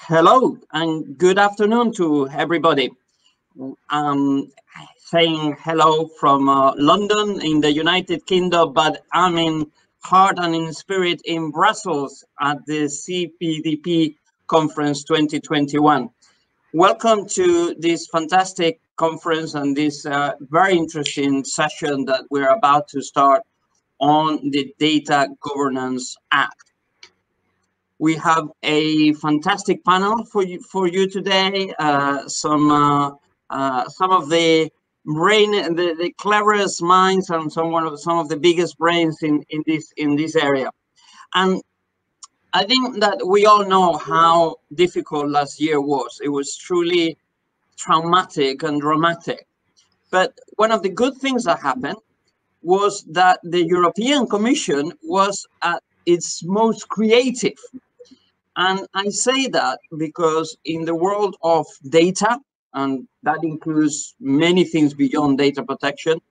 Hello and good afternoon to everybody. Saying hello from London in the United Kingdom, but I'm in heart and in spirit in Brussels at the CPDP Conference 2021. Welcome to this fantastic conference and this very interesting session that we're about to start on the Data Governance Act. We have a fantastic panel for you today. Some of the the cleverest minds and some of the biggest brains in this area. And I think that we all know how difficult last year was. It was truly traumatic and dramatic. But one of the good things that happened was that the European Commission was at its most creative. And I say that because in the world of data, and that includes many things beyond data protection,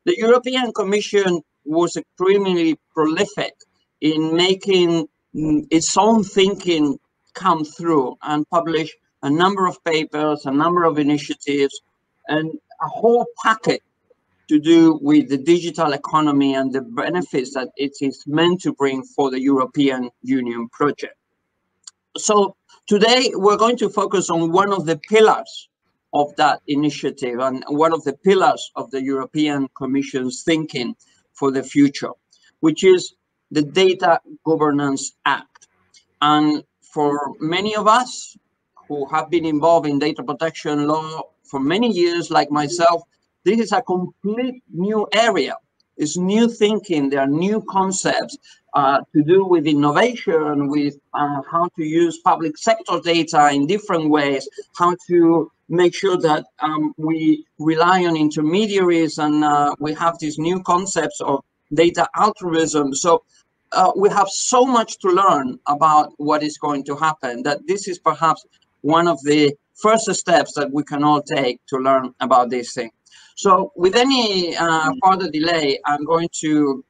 the European Commission was extremely prolific in making its own thinking come through and publish a number of papers, a number of initiatives, and a whole packet to do with the digital economy and the benefits that it is meant to bring for the European Union project. So today we're going to focus on one of the pillars of that initiative and one of the pillars of the European Commission's thinking for the future, which is the Data Governance Act. And for many of us who have been involved in data protection law for many years, like myself, this is a complete new area. It's new thinking, there are new concepts to do with innovation, with how to use public sector data in different ways, how to make sure that we rely on intermediaries, and we have these new concepts of data altruism. So we have so much to learn about what is going to happen, that this is perhaps one of the first steps that we can all take to learn about this thing. So with any further delay, I'm going to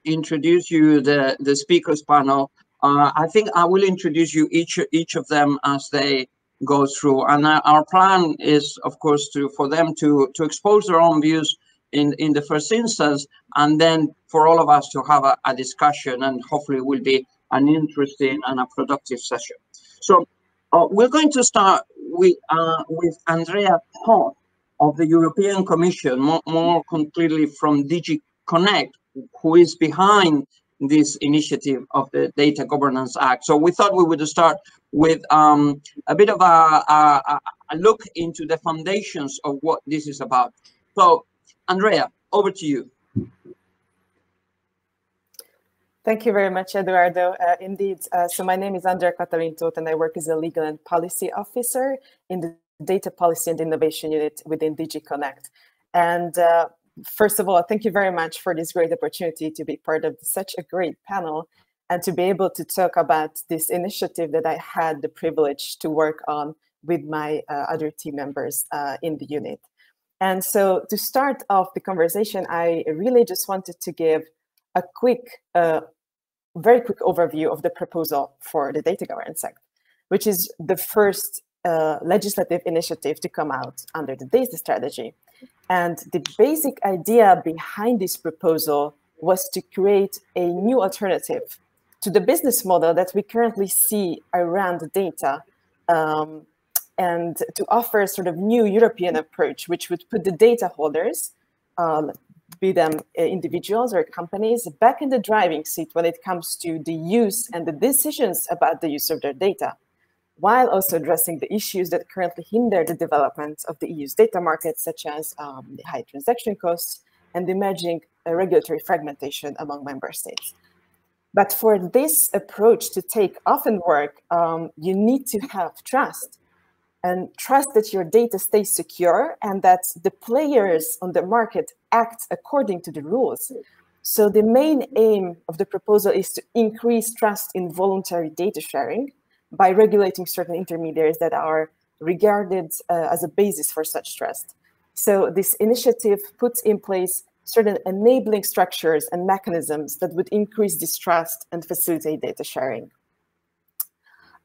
introduce you the speakers panel. I think I will introduce you each of them as they go through. And our plan is, of course, for them to expose their own views in the first instance, and then for all of us to have a discussion, and hopefully it will be an interesting and a productive session. So we're going to start with Andrea Toth of the European Commission, more concretely from DG Connect, who is behind this initiative of the Data Governance Act. So we thought we would start with a bit of a look into the foundations of what this is about. So, Andrea, over to you. Thank you very much, Eduardo. Indeed, so my name is Andrea Toth, and I work as a legal and policy officer in the Data Policy and Innovation Unit within DG Connect. And first of all, thank you very much for this great opportunity to be part of such a great panel and to be able to talk about this initiative that I had the privilege to work on with my other team members in the unit. And so to start off the conversation, I really just wanted to give a very quick overview of the proposal for the Data Governance Act, which is the first legislative initiative to come out under the data strategy. And the basic idea behind this proposal was to create a new alternative to the business model that we currently see around data, and to offer a sort of new European approach, which would put the data holders, be them individuals or companies, back in the driving seat when it comes to the use and the decisions about the use of their data, while also addressing the issues that currently hinder the development of the EU's data market, such as the high transaction costs and the emerging regulatory fragmentation among member states. But for this approach to take off and work, you need to have trust, and trust that your data stays secure and that the players on the market act according to the rules. So the main aim of the proposal is to increase trust in voluntary data sharing by regulating certain intermediaries that are regarded as a basis for such trust. So this initiative puts in place certain enabling structures and mechanisms that would increase this trust and facilitate data sharing.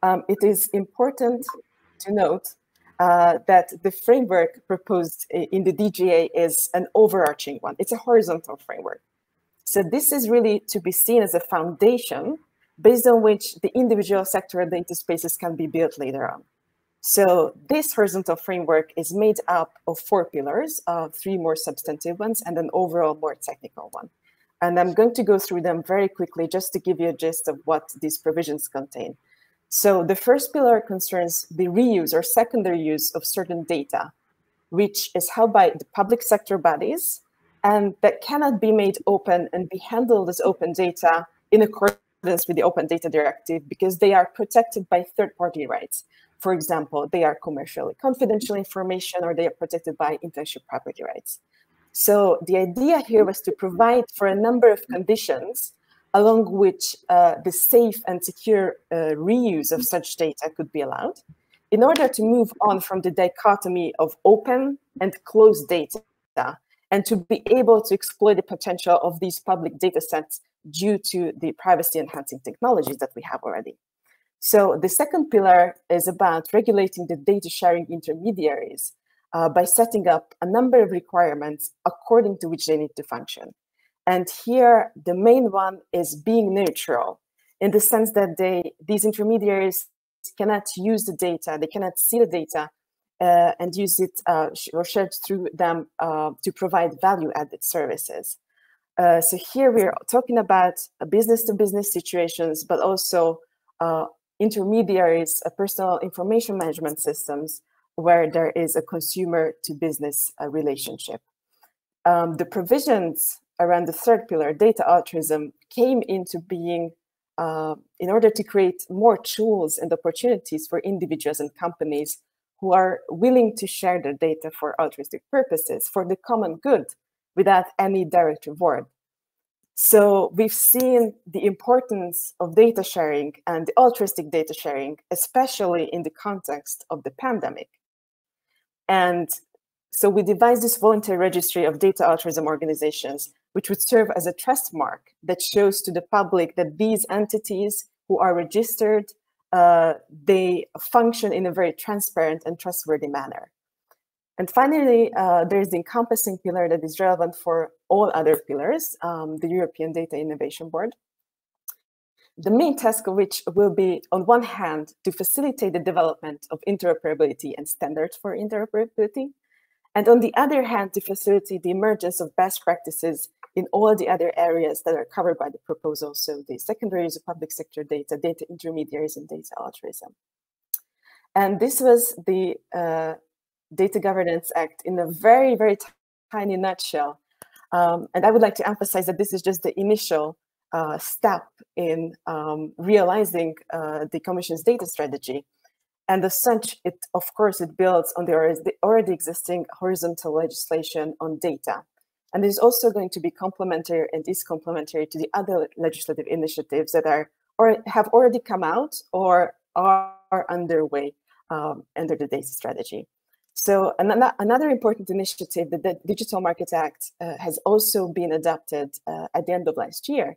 it is important to note that the framework proposed in the DGA is an overarching one. It's a horizontal framework. So this is really to be seen as a foundation based on which the individual sectoral data spaces can be built later on. So this horizontal framework is made up of 4 pillars, 3 more substantive ones, and an overall more technical one. And I'm going to go through them very quickly just to give you a gist of what these provisions contain. So the first pillar concerns the reuse or secondary use of certain data, which is held by the public sector bodies and that cannot be made open and be handled as open data in accordance with the Open Data Directive because they are protected by third-party rights. For example, they are commercially confidential information or they are protected by intellectual property rights. So the idea here was to provide for a number of conditions along which the safe and secure reuse of such data could be allowed in order to move on from the dichotomy of open and closed data and to be able to exploit the potential of these public data sets due to the privacy enhancing technologies that we have already. So the second pillar is about regulating the data sharing intermediaries by setting up a number of requirements according to which they need to function. And here, the main one is being neutral in the sense that these intermediaries cannot use the data, they cannot see the data and use it or share it through them to provide value-added services. So here we're talking about business-to-business situations, but also intermediaries, personal information management systems, where there is a consumer-to-business relationship. The provisions around the third pillar, data altruism, came into being in order to create more tools and opportunities for individuals and companies who are willing to share their data for altruistic purposes, for the common good, without any direct reward. So we've seen the importance of data sharing and the altruistic data sharing, especially in the context of the pandemic. And so we devised this voluntary registry of data altruism organizations, which would serve as a trust mark that shows to the public that these entities who are registered, they function in a very transparent and trustworthy manner. And finally, there's the encompassing pillar that is relevant for all other pillars, the European Data Innovation Board. The main task of which will be, on one hand, to facilitate the development of interoperability and standards for interoperability, and on the other hand, to facilitate the emergence of best practices in all the other areas that are covered by the proposal, so the secondary use of public sector data, data intermediaries, and data altruism. And this was the Data Governance Act in a very, very tiny nutshell. And I would like to emphasize that this is just the initial step in realizing the Commission's data strategy. And as such, of course, it builds on the already existing horizontal legislation on data. And is also going to be complementary and is complementary to the other legislative initiatives that are or have already come out or are underway under the data strategy. So another important initiative, the Digital Market Act, has also been adopted at the end of last year.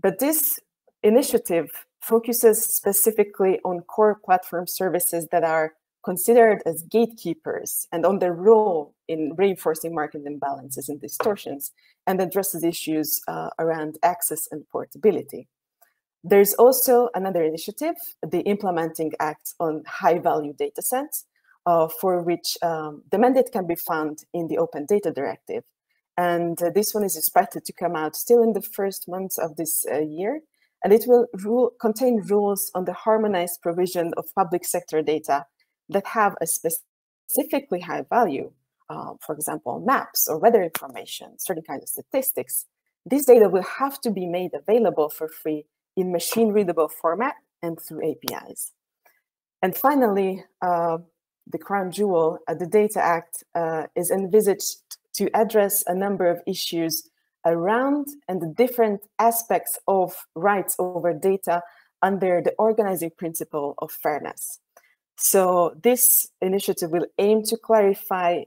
But this initiative focuses specifically on core platform services that are considered as gatekeepers and on their role in reinforcing market imbalances and distortions, and addresses issues around access and portability. There's also another initiative, the Implementing Act on High-Value Datasets, for which the mandate can be found in the Open Data Directive. And this one is expected to come out still in the first months of this year. And it will contain rules on the harmonized provision of public sector data that have a specifically high value, for example, maps or weather information, certain kinds of statistics. This data will have to be made available for free in machine-readable format and through APIs. And finally, the crown jewel, the Data Act is envisaged to address a number of issues around and the different aspects of rights over data under the organizing principle of fairness. So this initiative will aim to clarify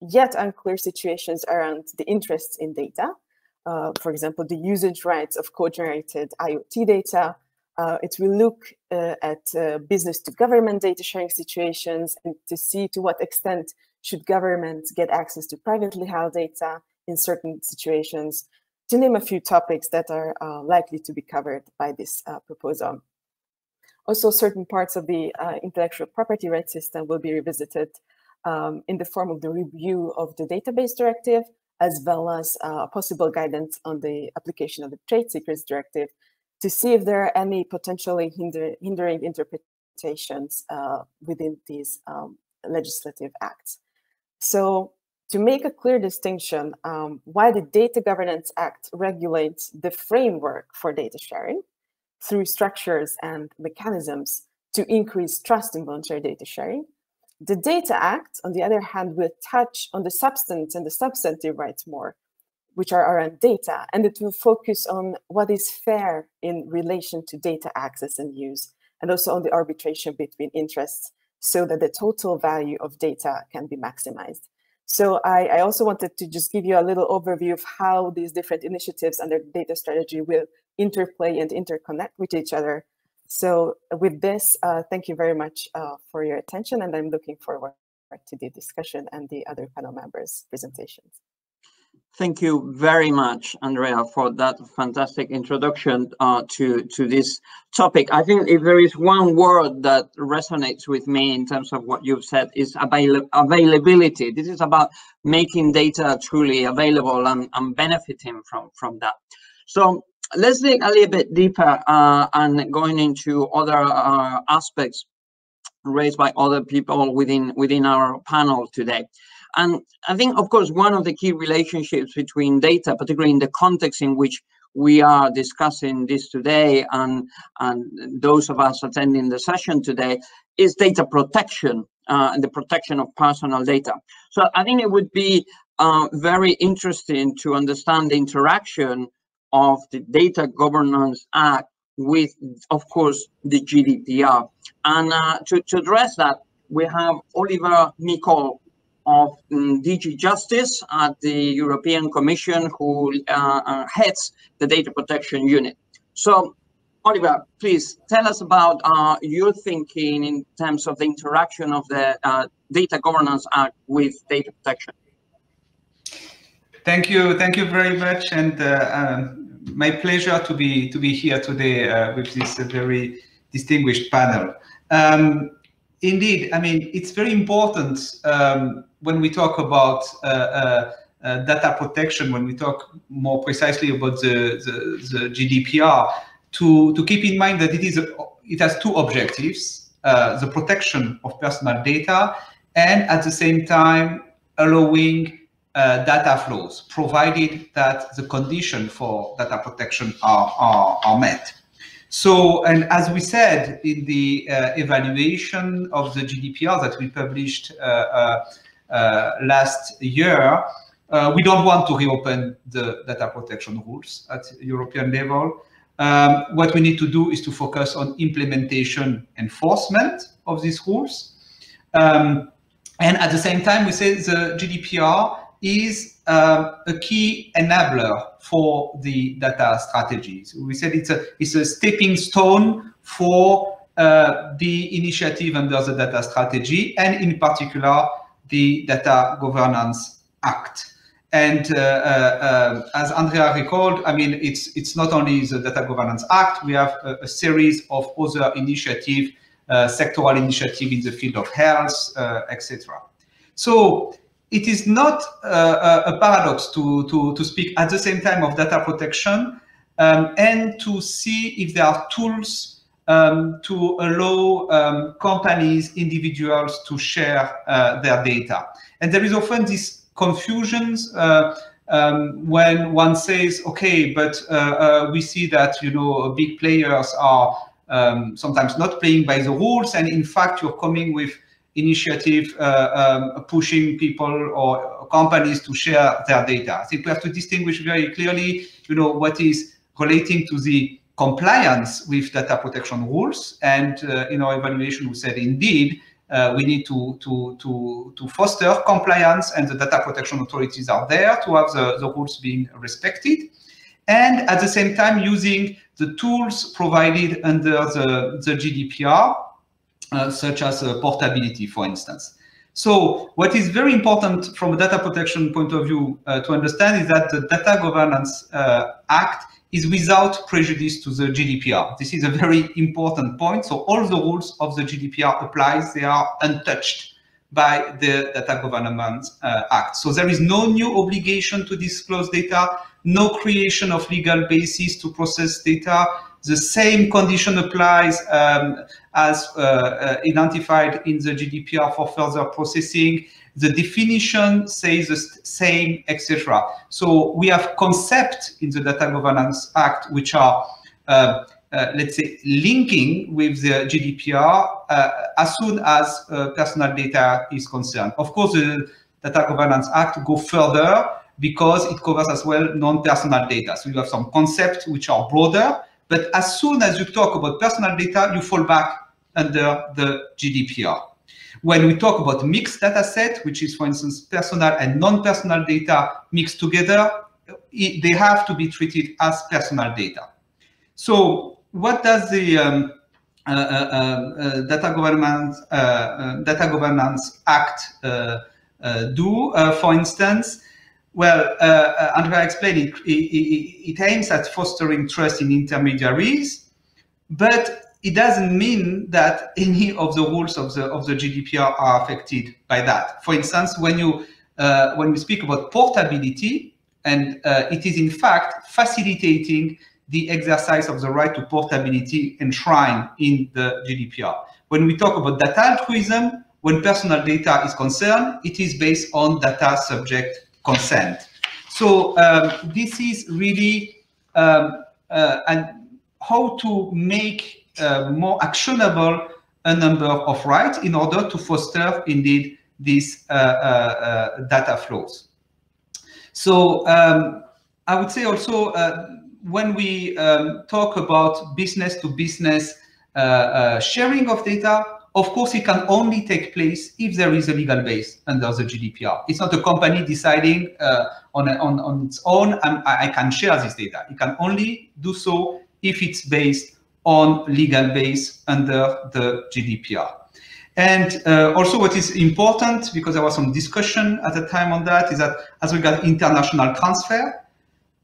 yet unclear situations around the interests in data. For example, the usage rights of code-generated IoT data. It will look at business to government data sharing situations, and to see to what extent should governments get access to privately held data in certain situations, to name a few topics that are likely to be covered by this proposal. Also, certain parts of the intellectual property rights system will be revisited in the form of the review of the database directive, as well as possible guidance on the application of the trade secrets directive, to see if there are any potentially hindering interpretations within these legislative acts. So to make a clear distinction, while the Data Governance Act regulates the framework for data sharing through structures and mechanisms to increase trust in voluntary data sharing, the Data Act, on the other hand, will touch on the substance and the substantive rights more, which are around data, and it will focus on what is fair in relation to data access and use, and also on the arbitration between interests, so that the total value of data can be maximized. So I also wanted to just give you a little overview of how these different initiatives under the data strategy will interplay and interconnect with each other. So with this, thank you very much for your attention, and I'm looking forward to the discussion and the other panel members' presentations. Thank you very much, Andrea, for that fantastic introduction to this topic. I think if there is one word that resonates with me in terms of what you've said, is availability. This is about making data truly available and benefiting from that. So let's dig a little bit deeper and going into other aspects raised by other people within our panel today. And I think, of course, one of the key relationships between data, particularly in the context in which we are discussing this today, and those of us attending the session today, is data protection and the protection of personal data. So I think it would be very interesting to understand the interaction of the Data Governance Act with, of course, the GDPR. And to address that, we have Olivier Micol of DG Justice at the European Commission, who heads the data protection unit. So, Olivier, please tell us about your thinking in terms of the interaction of the Data Governance Act with data protection. Thank you very much, and my pleasure to be here today with this very distinguished panel. Indeed, I mean, it's very important when we talk about data protection, when we talk more precisely about the GDPR, to keep in mind that it has two objectives: the protection of personal data, and at the same time allowing data flows, provided that the conditions for data protection are met. So, and as we said in the evaluation of the GDPR that we published last year, we don't want to reopen the data protection rules at European level. What we need to do is to focus on implementation enforcement of these rules. And at the same time, we say the GDPR is a key enabler for the data strategies. We said it's a stepping stone for the initiative under the data strategy, and in particular the Data Governance Act. And as Andrea recalled, I mean, it's not only the Data Governance Act. We have a series of other initiatives, sectoral initiatives in the field of health, etc. So it is not a paradox to speak at the same time of data protection and to see if there are tools to allow companies, individuals to share their data. And there is often this confusions when one says, okay, but we see that, you know, big players are sometimes not playing by the rules, and in fact you're coming with initiative pushing people or companies to share their data. I think we have to distinguish very clearly, you know, what is relating to the compliance with data protection rules. And in our evaluation, we said indeed we need to foster compliance, and the data protection authorities are there to have the rules being respected. and at the same time using the tools provided under the GDPR, such as portability, for instance. So what is very important from a data protection point of view to understand is that the Data Governance Act is without prejudice to the GDPR. This is a very important point. So all the rules of the GDPR applies, they are untouched by the Data Governance Act. So there is no new obligation to disclose data, no creation of legal basis to process data. The same condition applies as identified in the GDPR for further processing. The definition says the same, etc. So we have concepts in the Data Governance Act which are, let's say, linking with the GDPR as soon as personal data is concerned. Of course, the Data Governance Act goes further because it covers as well non-personal data. So you have some concepts which are broader, but as soon as you talk about personal data, you fall back under the GDPR. When we talk about mixed data set, which is, for instance, personal and non-personal data mixed together, they have to be treated as personal data. So what does the Data Governance Act do? For instance, well, Andrea explained it aims at fostering trust in intermediaries, but it doesn't mean that any of the rules of the GDPR are affected by that. For instance, when we speak about portability, and it is in fact facilitating the exercise of the right to portability enshrined in the GDPR. When we talk about data altruism, when personal data is concerned, it is based on data subject consent. So this is really and how to make more actionable a number of rights in order to foster indeed these data flows. So I would say also when we talk about business to business sharing of data, of course, it can only take place if there is a legal base under the GDPR. It's not a company deciding on its own, I can share this data. It can only do so if it's based on legal base under the GDPR. And also what is important, because there was some discussion at the time on that, is that as regards international transfer,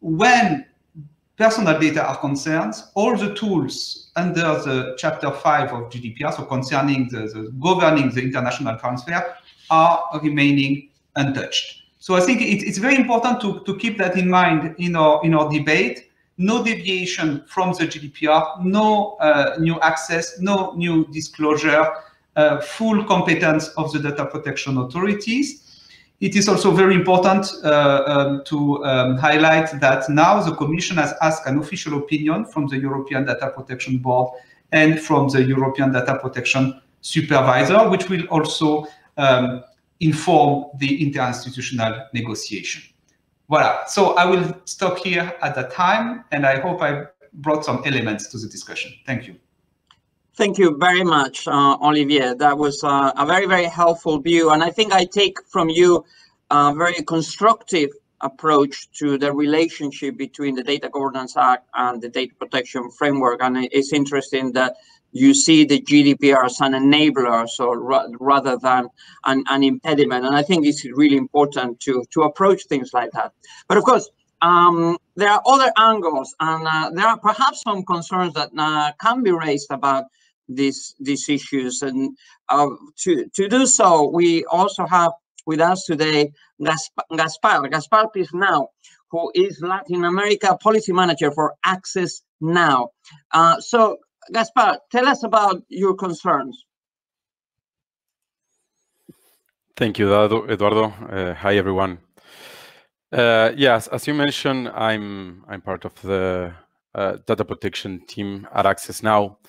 when personal data are concerned, all the tools under the Chapter 5 of GDPR, so concerning the governing the international transfer, are remaining untouched. So I think it's very important to keep that in mind in our debate. No deviation from the GDPR, no new access, no new disclosure, full competence of the data protection authorities. It is also very important to highlight that now the Commission has asked an official opinion from the European Data Protection Board and from the European Data Protection Supervisor, which will also inform the interinstitutional negotiation. Voilà, so I will stop here at that time, and I hope I brought some elements to the discussion. Thank you. Thank you very much, Olivier. That was a very, very helpful view. And I think I take from you a very constructive approach to the relationship between the Data Governance Act and the Data Protection Framework. And it's interesting that you see the GDPR as an enabler, so rather than an impediment. And I think it's really important to approach things like that. But of course, there are other angles, and there are perhaps some concerns that can be raised about these issues. And to do so, we also have with us today Gaspar Pisanu, who is Latin America Policy Manager for Access Now. So Gaspar, tell us about your concerns. Thank you, Eduardo. Hi, everyone. Yes, as you mentioned, I'm part of the data protection team at Access Now.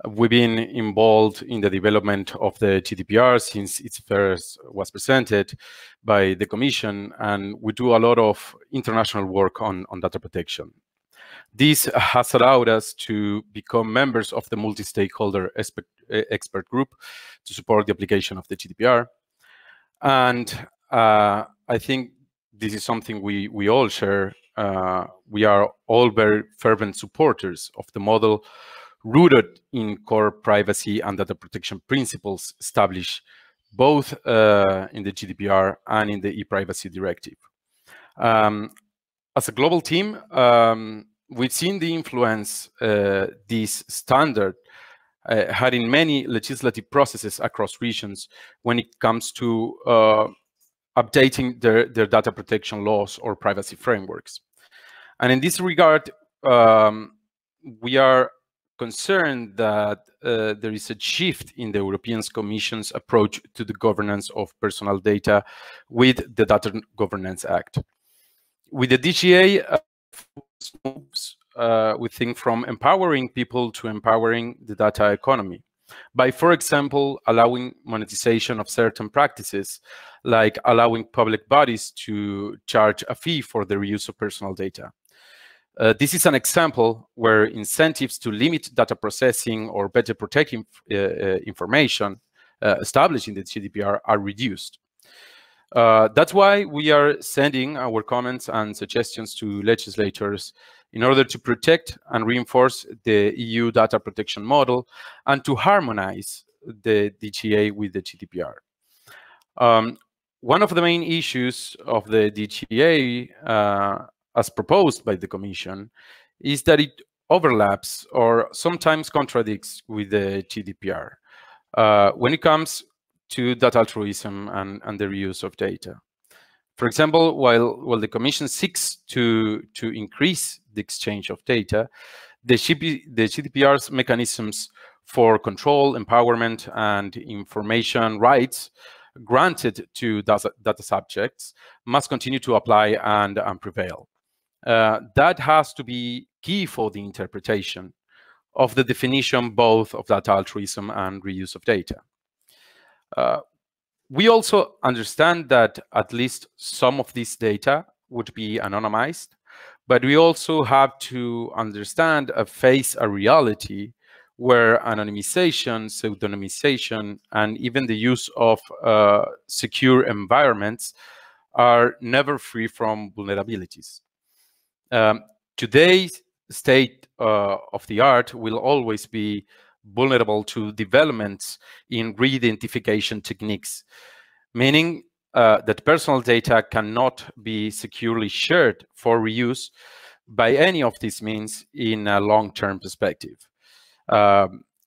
We've been involved in the development of the GDPR since it first was presented by the Commission, and we do a lot of international work on data protection. This has allowed us to become members of the multi-stakeholder expert group to support the application of the GDPR. And I think this is something we all share we are all very fervent supporters of the model rooted in core privacy and data protection principles established both in the GDPR and in the e-privacy directive. As a global team, we've seen the influence this standard had in many legislative processes across regions when it comes to updating their data protection laws or privacy frameworks. And in this regard, we are concerned that there is a shift in the European Commission's approach to the governance of personal data with the Data Governance Act. With the DGA, moves, we think, from empowering people to empowering the data economy by, for example, allowing monetization of certain practices, like allowing public bodies to charge a fee for the reuse of personal data. This is an example where incentives to limit data processing or better protect information established in the GDPR are reduced. That's why we are sending our comments and suggestions to legislators in order to protect and reinforce the EU data protection model and to harmonize the DGA with the GDPR. One of the main issues of the DGA, as proposed by the Commission, is that it overlaps or sometimes contradicts with the GDPR when it comes to data altruism and the reuse of data. For example, while the Commission seeks to increase the exchange of data, the GDPR's mechanisms for control, empowerment, and information rights granted to data subjects must continue to apply and prevail. That has to be key for the interpretation of the definition both of data altruism and reuse of data. We also understand that at least some of this data would be anonymized, but we also have to understand and face a reality where anonymization, pseudonymization, and even the use of secure environments are never free from vulnerabilities. Today's state of the art will always be vulnerable to developments in re-identification techniques, meaning that personal data cannot be securely shared for reuse by any of these means in a long-term perspective.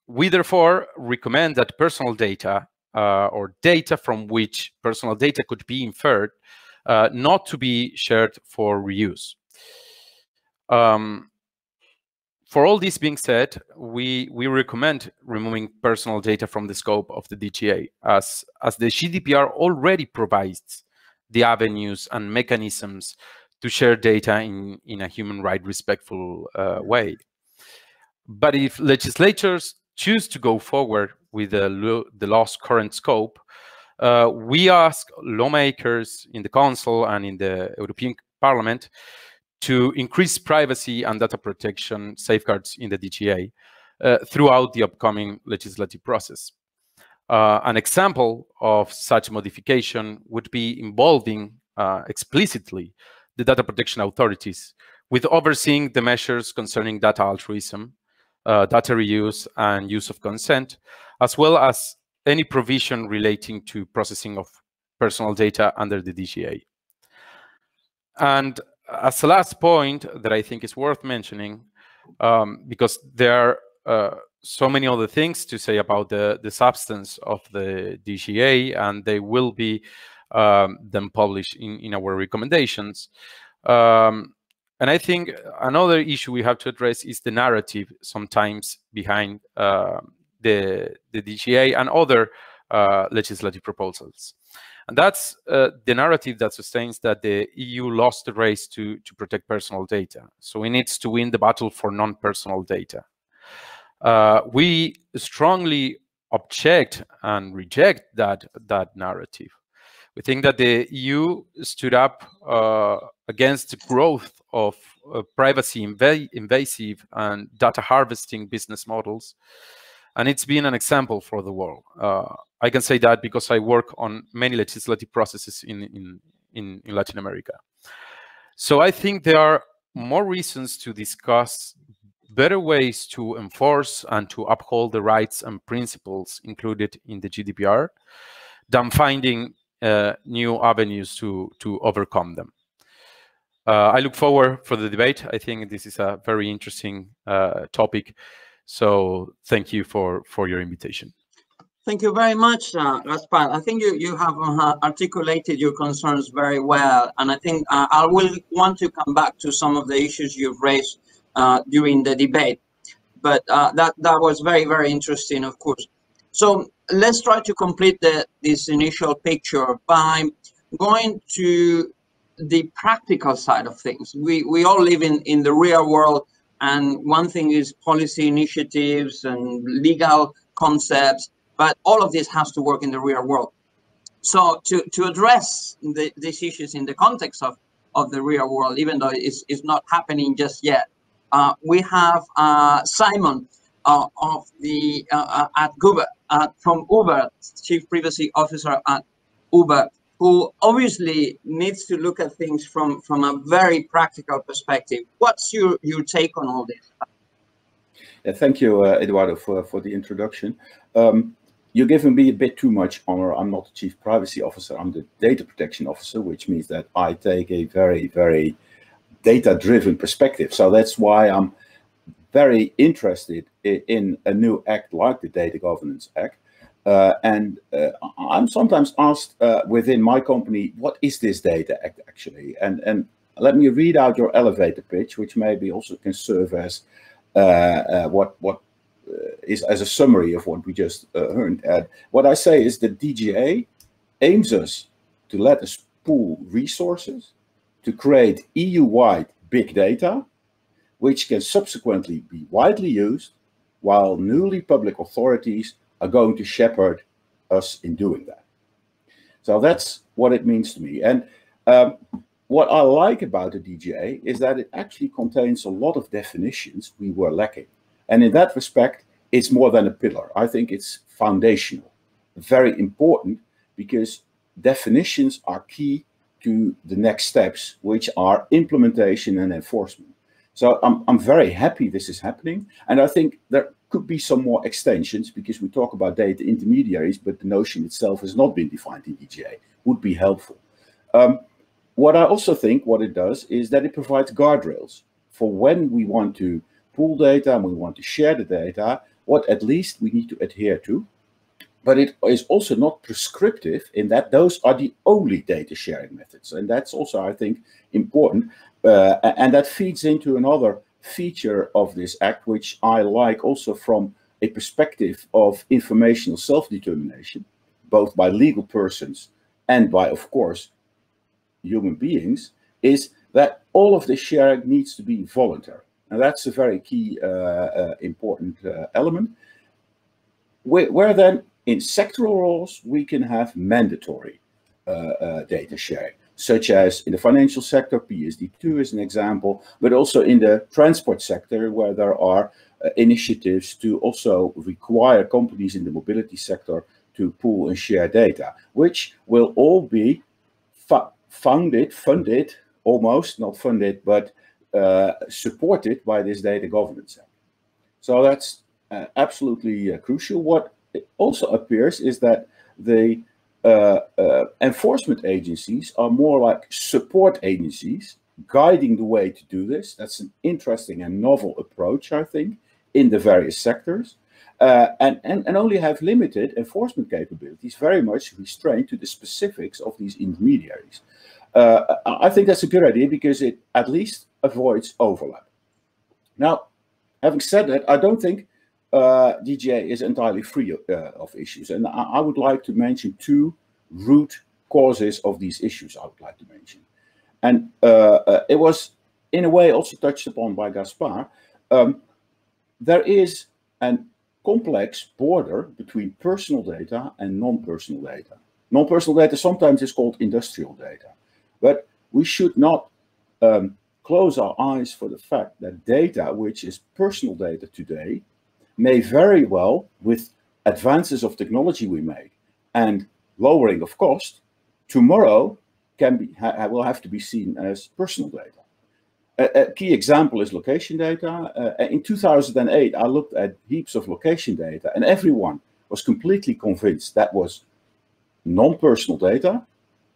We therefore recommend that personal data or data from which personal data could be inferred not to be shared for reuse. For all this being said, we recommend removing personal data from the scope of the DGA, as the GDPR already provides the avenues and mechanisms to share data in a human right respectful way. But if legislators choose to go forward with the law's current scope, we ask lawmakers in the Council and in the European Parliament to increase privacy and data protection safeguards in the DGA throughout the upcoming legislative process. An example of such modification would be involving explicitly the data protection authorities with overseeing the measures concerning data altruism, data reuse, and use of consent, as well as any provision relating to processing of personal data under the DGA. And as a last point that I think is worth mentioning, because there are so many other things to say about the substance of the DGA, and they will be then published in our recommendations. And I think another issue we have to address is the narrative sometimes behind the DGA and other legislative proposals. And that's the narrative that sustains that the EU lost the race to protect personal data. So it needs to win the battle for non-personal data. We strongly object and reject that narrative. We think that the EU stood up against the growth of privacy invasive and data harvesting business models. And it's been an example for the world. I can say that because I work on many legislative processes in Latin America. So I think there are more reasons to discuss better ways to enforce and to uphold the rights and principles included in the GDPR than finding new avenues to overcome them. I look forward for the debate. I think this is a very interesting topic. So thank you for your invitation. Thank you very much, Gaspar. I think you have articulated your concerns very well, and I think I will want to come back to some of the issues you've raised during the debate. But that was very, very interesting, of course. So let's try to complete this initial picture by going to the practical side of things. We all live in the real world, and one thing is policy initiatives and legal concepts, but all of this has to work in the real world. So to address these issues in the context of the real world, even though it's not happening just yet, we have Simon of the at Uber, from Uber, Chief Privacy Officer at Uber, who obviously needs to look at things from a very practical perspective. What's your take on all this? Yeah, thank you, Eduardo, for the introduction. You're giving me a bit too much honor. I'm not the Chief Privacy Officer. I'm the Data Protection Officer, which means that I take a very, very data-driven perspective. So that's why I'm very interested in a new act like the Data Governance Act. I'm sometimes asked within my company, what is this Data Act actually? And let me read out your elevator pitch, which maybe also can serve as is as a summary of what we just heard. What I say is the DGA aims us to let us pool resources to create EU-wide big data, which can subsequently be widely used, while newly public authorities are going to shepherd us in doing that. So that's what it means to me. And what I like about the DGA is that it actually contains a lot of definitions we were lacking. And in that respect, it's more than a pillar. I think it's foundational, very important, because definitions are key to the next steps, which are implementation and enforcement. So I'm very happy this is happening. And I think there could be some more extensions, because we talk about data intermediaries, but the notion itself has not been defined in DGA, would be helpful. What I also think what it does is that it provides guardrails for when we want to pool data and we want to share the data, what at least we need to adhere to. But it is also not prescriptive in that those are the only data sharing methods. And that's also, I think, important. And that feeds into another feature of this act, which I like also from a perspective of informational self-determination, both by legal persons and by, of course, human beings, is that all of the sharing needs to be voluntary. And that's a very key, important element. Where then in sectoral roles, we can have mandatory data sharing, such as in the financial sector, PSD2 is an example, but also in the transport sector, where there are initiatives to also require companies in the mobility sector to pool and share data, which will all be funded, almost, not funded, but supported by this Data Governance Act. So that's absolutely crucial. What also appears is that the enforcement agencies are more like support agencies guiding the way to do this. That's an interesting and novel approach, I think, in the various sectors, and only have limited enforcement capabilities, very much restrained to the specifics of these intermediaries. I think that's a good idea because it at least avoids overlap. Now, having said that, I don't think DGA is entirely free of issues, and I would like to mention two root causes of these issues I would like to mention. And it was, in a way, also touched upon by Gaspar. There is a complex border between personal data and non-personal data. Non-personal data sometimes is called industrial data, but we should not close our eyes for the fact that data, which is personal data today, may very well, with advances of technology we make and lowering of cost, tomorrow will have to be seen as personal data. A key example is location data. In 2008, I looked at heaps of location data, and everyone was completely convinced that was non-personal data.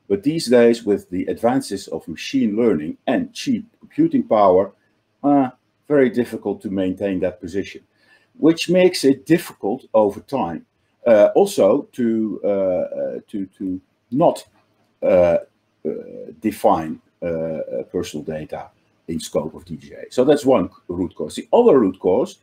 But these days, with the advances of machine learning and cheap computing power, very difficult to maintain that position, which makes it difficult over time also to not define personal data in scope of DGA. So that's one root cause. The other root cause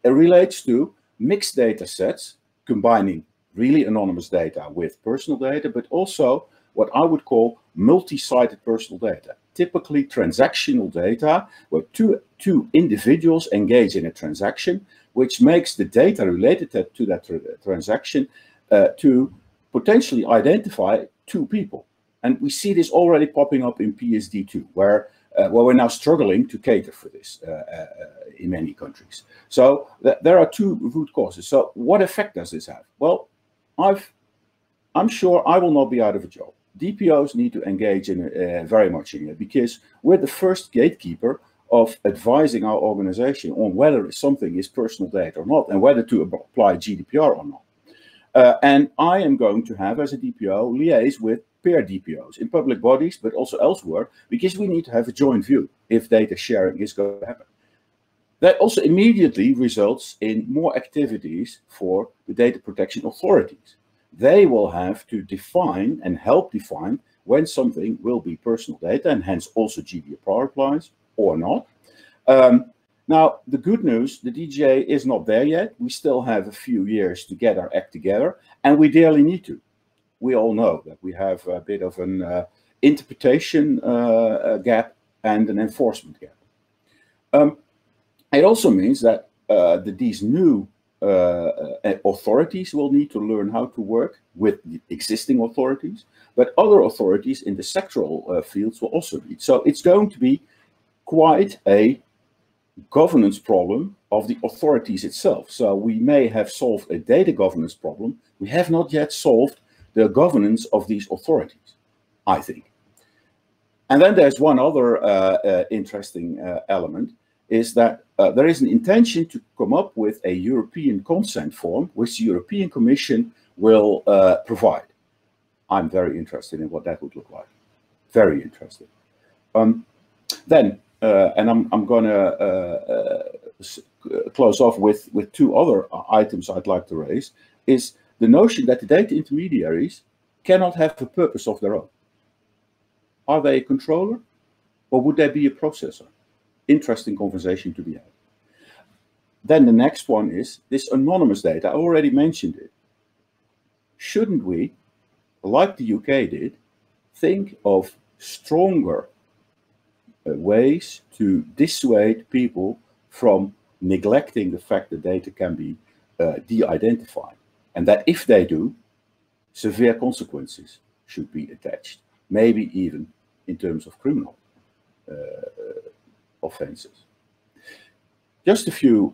relates to mixed data sets, combining really anonymous data with personal data, but also what I would call multi-sided personal data, typically transactional data, where two individuals engage in a transaction, which makes the data related to that transaction to potentially identify two people. And we see this already popping up in PSD2, where we're now struggling to cater for this in many countries. So there are two root causes. So what effect does this have? Well, I'm sure I will not be out of a job. DPOs need to engage in very much in it, because we're the first gatekeeper of advising our organization on whether something is personal data or not, and whether to apply GDPR or not. And I am going to have, as a DPO, liaise with peer DPOs in public bodies, but also elsewhere, because we need to have a joint view if data sharing is going to happen. That also immediately results in more activities for the data protection authorities. They will have to define and help define when something will be personal data, and hence also GDPR applies or not. Now, the good news, the DGA is not there yet. We still have a few years to get our act together, and we dearly need to. We all know that we have a bit of an interpretation gap and an enforcement gap. It also means that these new authorities will need to learn how to work with the existing authorities, but other authorities in the sectoral fields will also need. So it's going to be quite a governance problem of the authorities itself. So we may have solved a data governance problem. We have not yet solved the governance of these authorities, I think. And then there's one other interesting element, is that there is an intention to come up with a European consent form, which the European Commission will provide. I'm very interested in what that would look like. Very interested. Then, and I'm going to close off with two other items I'd like to raise, is the notion that the data intermediaries cannot have a purpose of their own. Are they a controller, or would they be a processor? Interesting conversation to be had. Then the next one is this anonymous data. I already mentioned it. Shouldn't we, like the UK did, think of stronger ways to dissuade people from neglecting the fact that data can be de-identified, and that if they do, severe consequences should be attached, maybe even in terms of criminal offenses. Just a few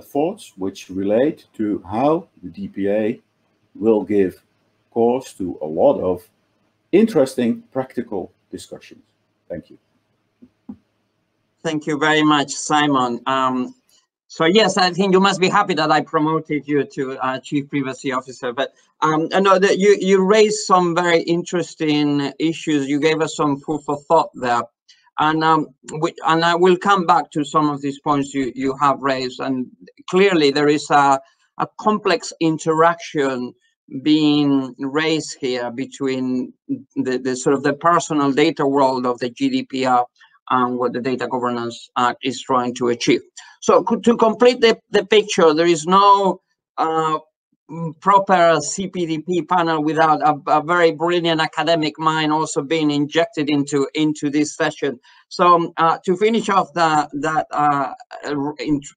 thoughts which relate to how the DPA will give cause to a lot of interesting practical discussions. Thank you. Thank you very much, Simon. So yes, I think you must be happy that I promoted you to Chief Privacy Officer. But I know that you raised some very interesting issues. You gave us some food for thought there. And I will come back to some of these points you have raised. And clearly there is a complex interaction being raised here between the sort of the personal data world of the GDPR and what the Data Governance Act is trying to achieve. So to complete the picture, there is no proper CPDP panel without a very brilliant academic mind also being injected into this session. So to finish off that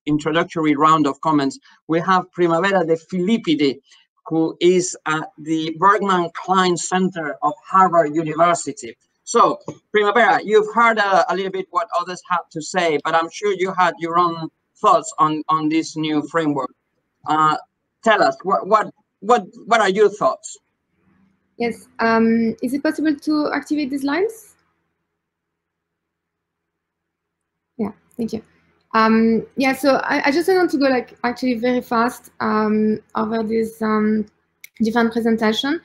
introductory round of comments, we have Primavera de Filippi, who is at the Bergman Klein Center of Harvard University. So Primavera, you've heard a little bit what others have to say, but I'm sure you had your own thoughts on this new framework. Tell us what are your thoughts? Yes. Is it possible to activate these lines? Yeah, thank you. Yeah, so I just want to go like actually very fast over this different presentation.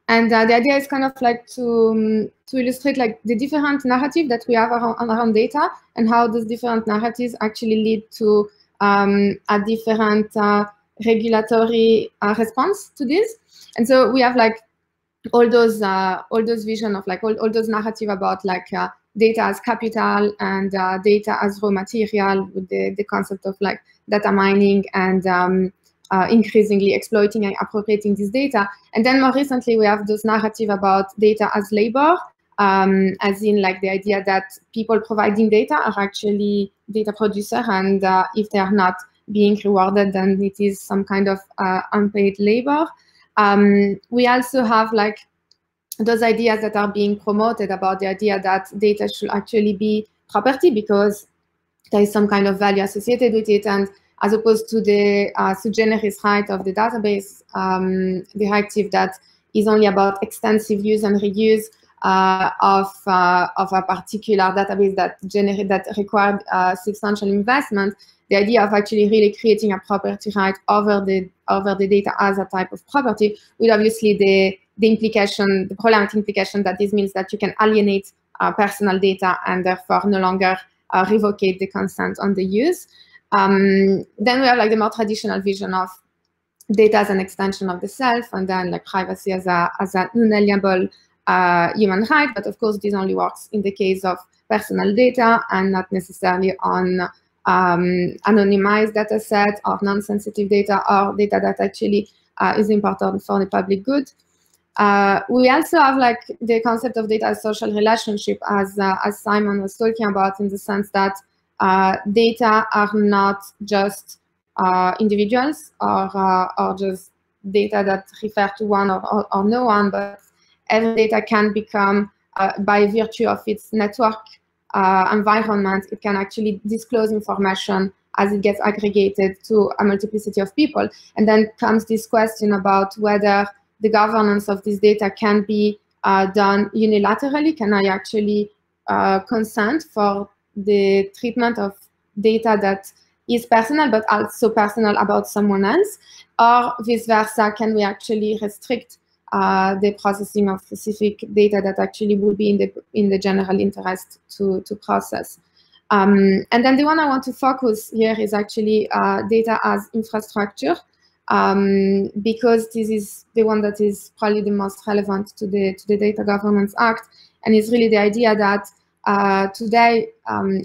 And the idea is kind of like to illustrate like the different narrative that we have around data and how those different narratives actually lead to a different regulatory response to this. And so we have like all those vision of like all those narrative about like data as capital and data as raw material, with the concept of like data mining and increasingly exploiting and appropriating this data. And then more recently, we have those narrative about data as labor, as in like the idea that people providing data are actually data producer, and if they are not being rewarded, then it is some kind of unpaid labor. We also have like those ideas that are being promoted about the idea that data should actually be property because there is some kind of value associated with it, and as opposed to the sui generis right of the database directive that is only about extensive use and reuse of a particular database that required substantial investment. The idea of actually really creating a property right over the data as a type of property, with obviously the problematic implication that this means that you can alienate personal data and therefore no longer revocate the consent on the use. Then we have like the more traditional vision of data as an extension of the self, and then like privacy as a non-alienable human right. But of course, this only works in the case of personal data and not necessarily on anonymized data set or non-sensitive data or data that actually is important for the public good. We also have like the concept of data as social relationship, as Simon was talking about, in the sense that data are not just individuals or just data that refer to one or no one, but every data can become, by virtue of its network environment, it can actually disclose information as it gets aggregated to a multiplicity of people. And then comes this question about whether the governance of this data can be done unilaterally. Can I actually consent for the treatment of data that is personal, but also personal about someone else? Or vice versa, can we actually restrict the processing of specific data that actually would be in the general interest to process? And then the one I want to focus here is actually data as infrastructure, because this is the one that is probably the most relevant to the Data Governance Act, and it's really the idea that today,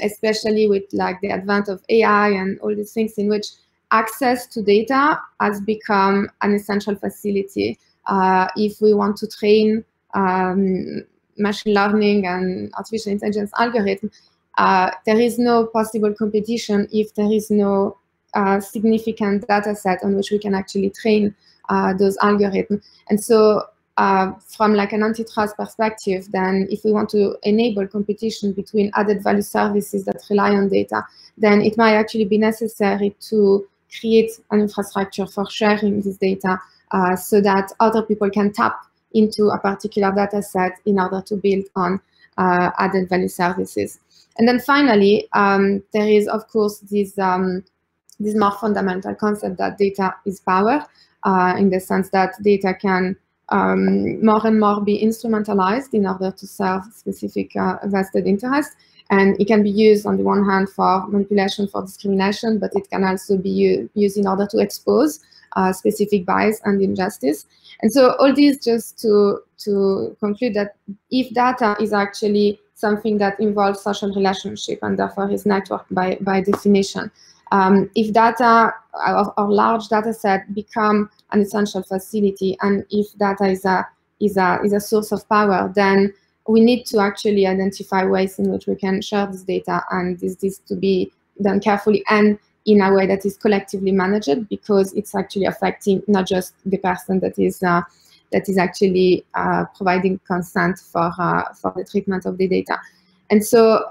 especially with like the advent of AI and all these things, in which access to data has become an essential facility. If we want to train machine learning and artificial intelligence algorithms, there is no possible competition if there is no significant data set on which we can actually train those algorithms. And so from like an antitrust perspective, then if we want to enable competition between added value services that rely on data, then it might actually be necessary to create an infrastructure for sharing this data so that other people can tap into a particular data set in order to build on added value services. And then finally, there is, of course, this more fundamental concept that data is power, in the sense that data can more and more be instrumentalized in order to serve specific vested interests. And it can be used on the one hand for manipulation, for discrimination, but it can also be used in order to expose specific bias and injustice. And so all this just to conclude that if data is actually something that involves social relationship and therefore is networked by definition, if data or large data set become an essential facility, and if data is a source of power, then we need to actually identify ways in which we can share this data, and this to be done carefully and in a way that is collectively managed, because it's actually affecting not just the person that is actually providing consent for the treatment of the data. And so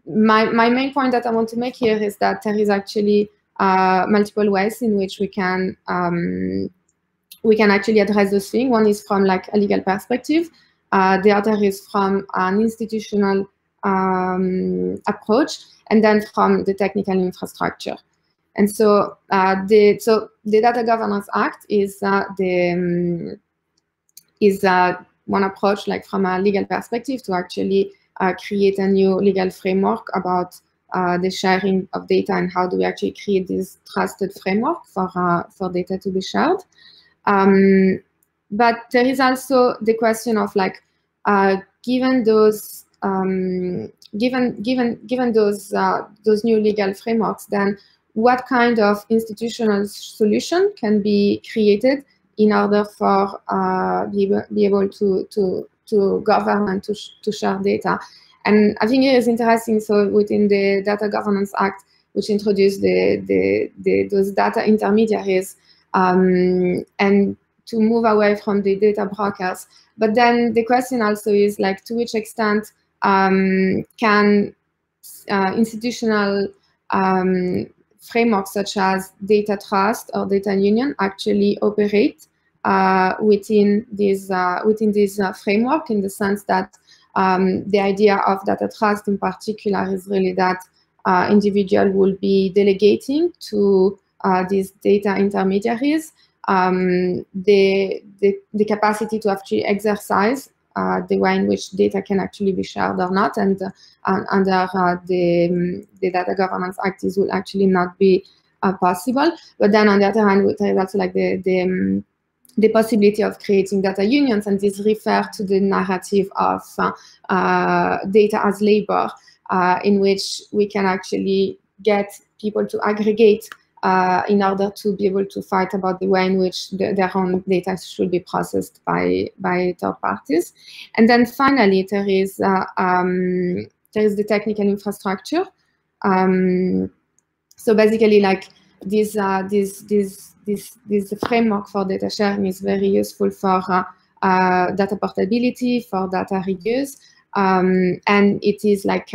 my main point that I want to make here is that there is actually multiple ways in which we can we can actually address those things. One is from like a legal perspective. The other is from an institutional approach, and then from the technical infrastructure. And so the Data Governance Act is one approach, like from a legal perspective, to actually create a new legal framework about the sharing of data and how do we actually create this trusted framework for data to be shared. But there is also the question of like, given those new legal frameworks, then what kind of institutional solution can be created in order for be able to govern and to share data? And I think it is interesting. So within the Data Governance Act, which introduced those data intermediaries, and to move away from the data brokers. But then the question also is like, to which extent can institutional frameworks such as data trust or data union actually operate within this framework, in the sense that the idea of data trust in particular is really that individual will be delegating to these data intermediaries the capacity to actually exercise the way in which data can actually be shared or not, and under the Data Governance Act, this will actually not be possible. But then on the other hand, there is also like the possibility of creating data unions, and this refers to the narrative of data as labor, in which we can actually get people to aggregate in order to be able to fight about the way in which their own data should be processed by third parties. And then finally, there is the technical infrastructure. So basically, like this framework for data sharing is very useful for data portability, for data reuse, and it is like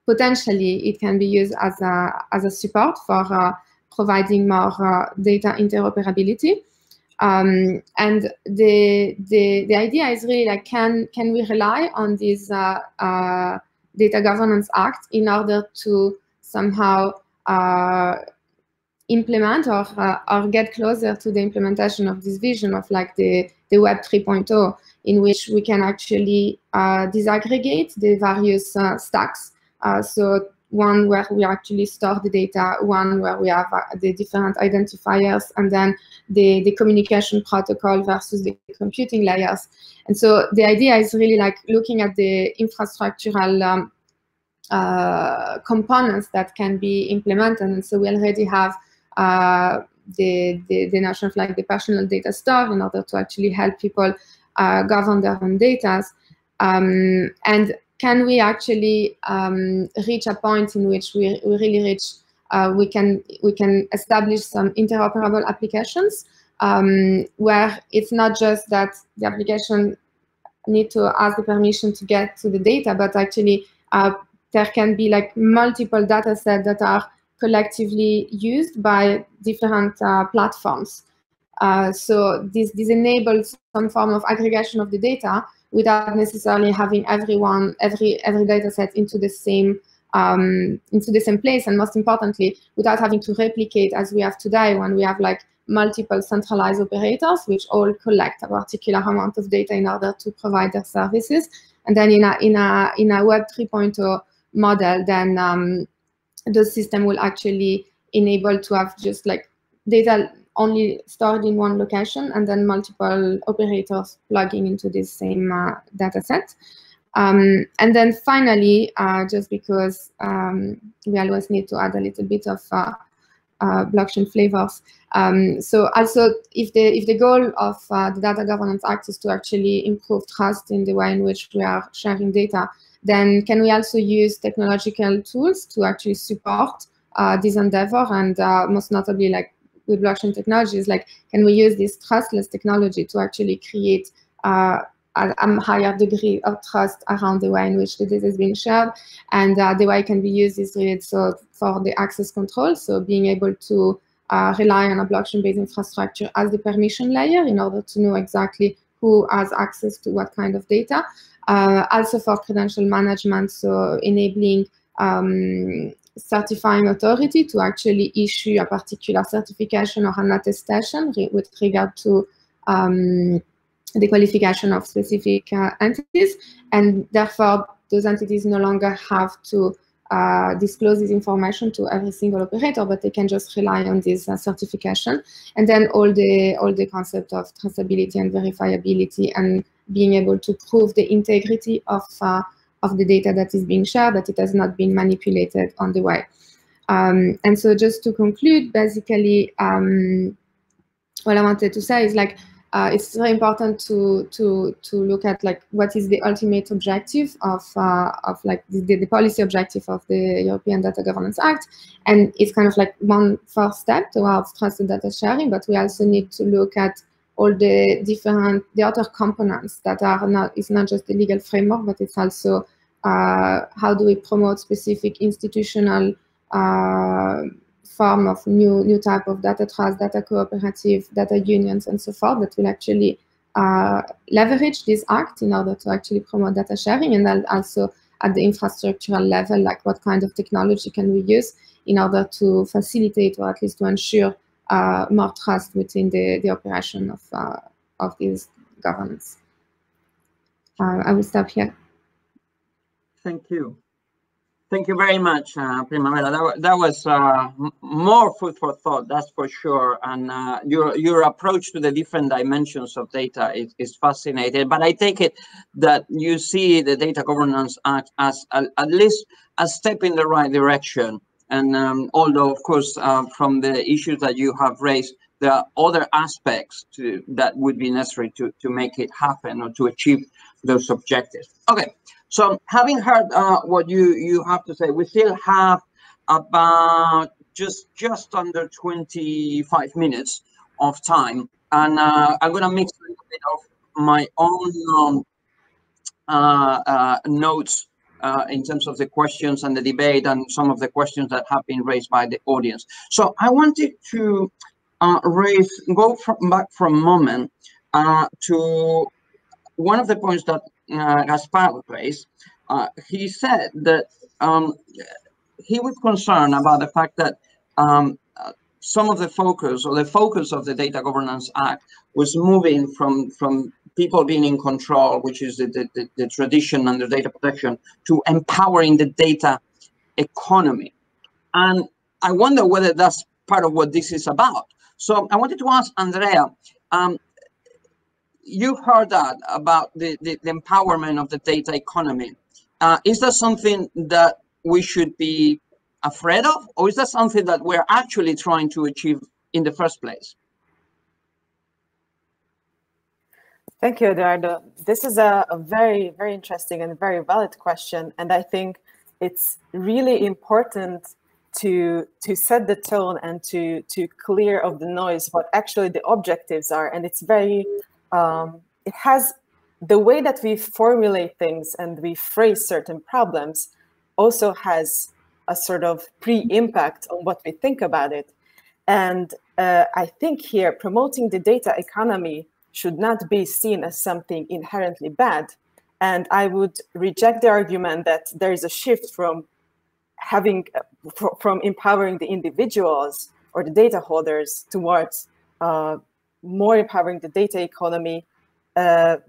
potentially it can be used as a support for providing more data interoperability. And the idea is really like, can we rely on this Data Governance Act in order to somehow implement or get closer to the implementation of this vision of like the Web 3.0, in which we can actually disaggregate the various stacks. So one where we actually store the data, one where we have the different identifiers, and then the communication protocol versus the computing layers. And so the idea is really like looking at the infrastructural components that can be implemented. And so we already have the notion of like the personal data store in order to actually help people govern their own data. And can we actually reach a point in which we really reach, we can establish some interoperable applications where it's not just that the application need to ask the permission to get to the data, but actually there can be like multiple data sets that are collectively used by different platforms. So this enables some form of aggregation of the data without necessarily having every data set into the same place, and most importantly, without having to replicate as we have today, when we have like multiple centralized operators which all collect a particular amount of data in order to provide their services. And then in a Web 3.0 model, then the system will actually enable to have just like data only stored in one location, and then multiple operators plugging into this same data set. And then finally, just because we always need to add a little bit of blockchain flavors. So also, if the goal of the Data Governance Act is to actually improve trust in the way in which we are sharing data, then can we also use technological tools to actually support this endeavor? And most notably, like with blockchain technologies, like can we use this trustless technology to actually create a higher degree of trust around the way in which the data is being shared? And the way it can be used is really so for the access control, so being able to rely on a blockchain-based infrastructure as the permission layer in order to know exactly who has access to what kind of data. Also for credential management, so enabling certifying authority to actually issue a particular certification or an attestation with regard to the qualification of specific entities, and therefore those entities no longer have to disclose this information to every single operator, but they can just rely on this certification. And then all the concept of traceability and verifiability and being able to prove the integrity of the data that is being shared, that it has not been manipulated on the way. And so just to conclude, basically, what I wanted to say is like, it's very important to look at like what is the ultimate objective of like the policy objective of the European Data Governance Act, and it's kind of like one first step towards trusted data sharing. But we also need to look at all the other components that are not. It's not just the legal framework, but it's also how do we promote specific institutional form of new type of data trust, data cooperative, data unions, and so forth that will actually leverage this act in order to actually promote data sharing, and then also at the infrastructural level, like what kind of technology can we use in order to facilitate or at least to ensure more trust within the operation of this governance. I will stop here. Thank you. Thank you very much, Primavera. That was more food for thought, that's for sure. And your approach to the different dimensions of data is fascinating. But I take it that you see the Data Governance Act as at least a step in the right direction. And although, of course, from the issues that you have raised, there are other aspects that would be necessary to make it happen or to achieve those objectives. Okay. So having heard what you have to say, we still have about just under 25 minutes of time, and I'm going to mix a little bit of my own notes in terms of the questions and the debate and some of the questions that have been raised by the audience. So I wanted to go back for a moment to one of the points that Gaspar raised. He said that he was concerned about the fact that some of the focus of the Data Governance Act was moving from people being in control, which is the tradition under data protection, to empowering the data economy. And I wonder whether that's part of what this is about. So I wanted to ask Andrea, you've heard that about the empowerment of the data economy. Is that something that we should be afraid of, or is that something that we're actually trying to achieve in the first place? Thank you, Eduardo. This is a very, very interesting and very valid question. And I think it's really important to set the tone and to clear of the noise what actually the objectives are. And it's very, it has the way that we formulate things and we phrase certain problems also has a sort of pre-impact on what we think about it. And I think here promoting the data economy should not be seen as something inherently bad. And I would reject the argument that there is a shift from empowering the individuals or the data holders towards more empowering the data economy,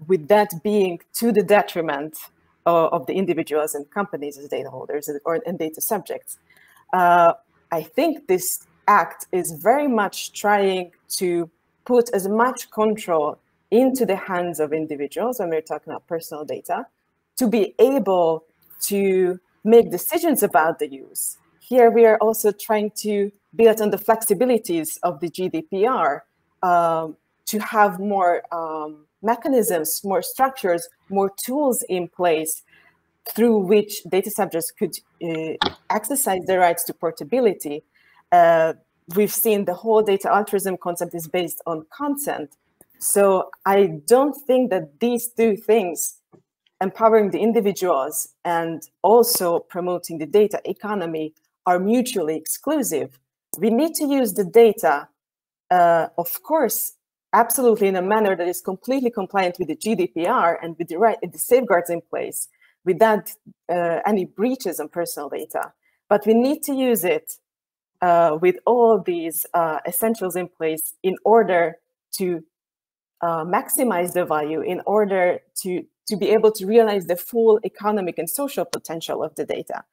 with that being to the detriment of the individuals and companies as data holders and data subjects. I think this act is very much trying to put as much control into the hands of individuals when we're talking about personal data to be able to make decisions about the use. Here we are also trying to build on the flexibilities of the GDPR to have more mechanisms, more structures, more tools in place through which data subjects could exercise their rights to portability. We've seen the whole data altruism concept is based on consent. So I don't think that these two things, empowering the individuals, and also promoting the data economy are mutually exclusive. we need to use the data, of course, absolutely in a manner that is completely compliant with the GDPR and with the safeguards in place, without any breaches on personal data. But we need to use it with all these essentials in place in order to maximize the value, in order to be able to realize the full economic and social potential of the data.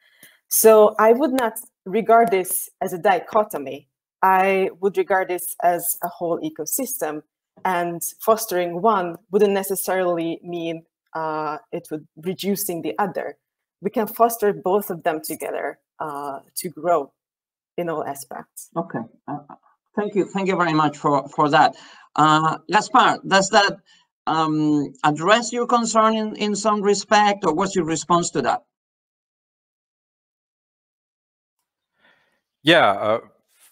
So I would not regard this as a dichotomy. I would regard this as a whole ecosystem, and fostering one wouldn't necessarily mean it would reducing the other. We can foster both of them together to grow in all aspects. Okay, thank you very much for that. Gaspar, does that address your concern in some respect, or what's your response to that? Yeah,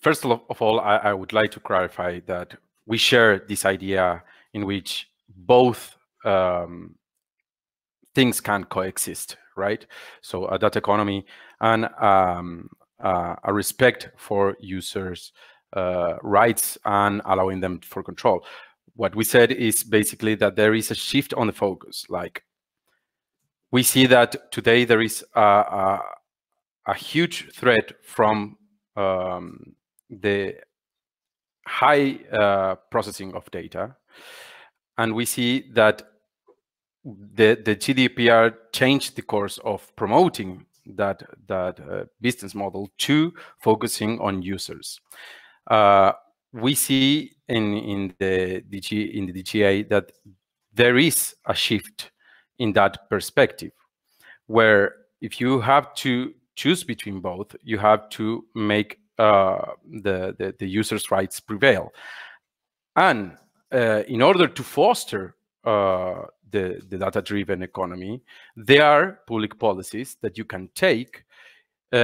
first of all, I would like to clarify that we share this idea in which both things can coexist, right? So a data economy and a respect for users' rights and allowing them for control. What we said is basically that there is a shift on the focus. Like, we see that today there is a huge threat from the high processing of data, and we see that the GDPR changed the course of promoting that business model to focusing on users. We see in the DGA that there is a shift in that perspective, where if you have to choose between both, you have to make the users' rights prevail. And in order to foster the data-driven economy, there are public policies that you can take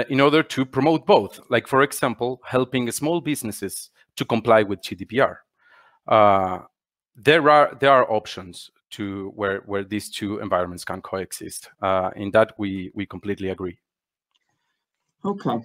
in order to promote both. Like, for example, helping small businesses to comply with GDPR. There are options to where these two environments can coexist. In that, we completely agree. Okay.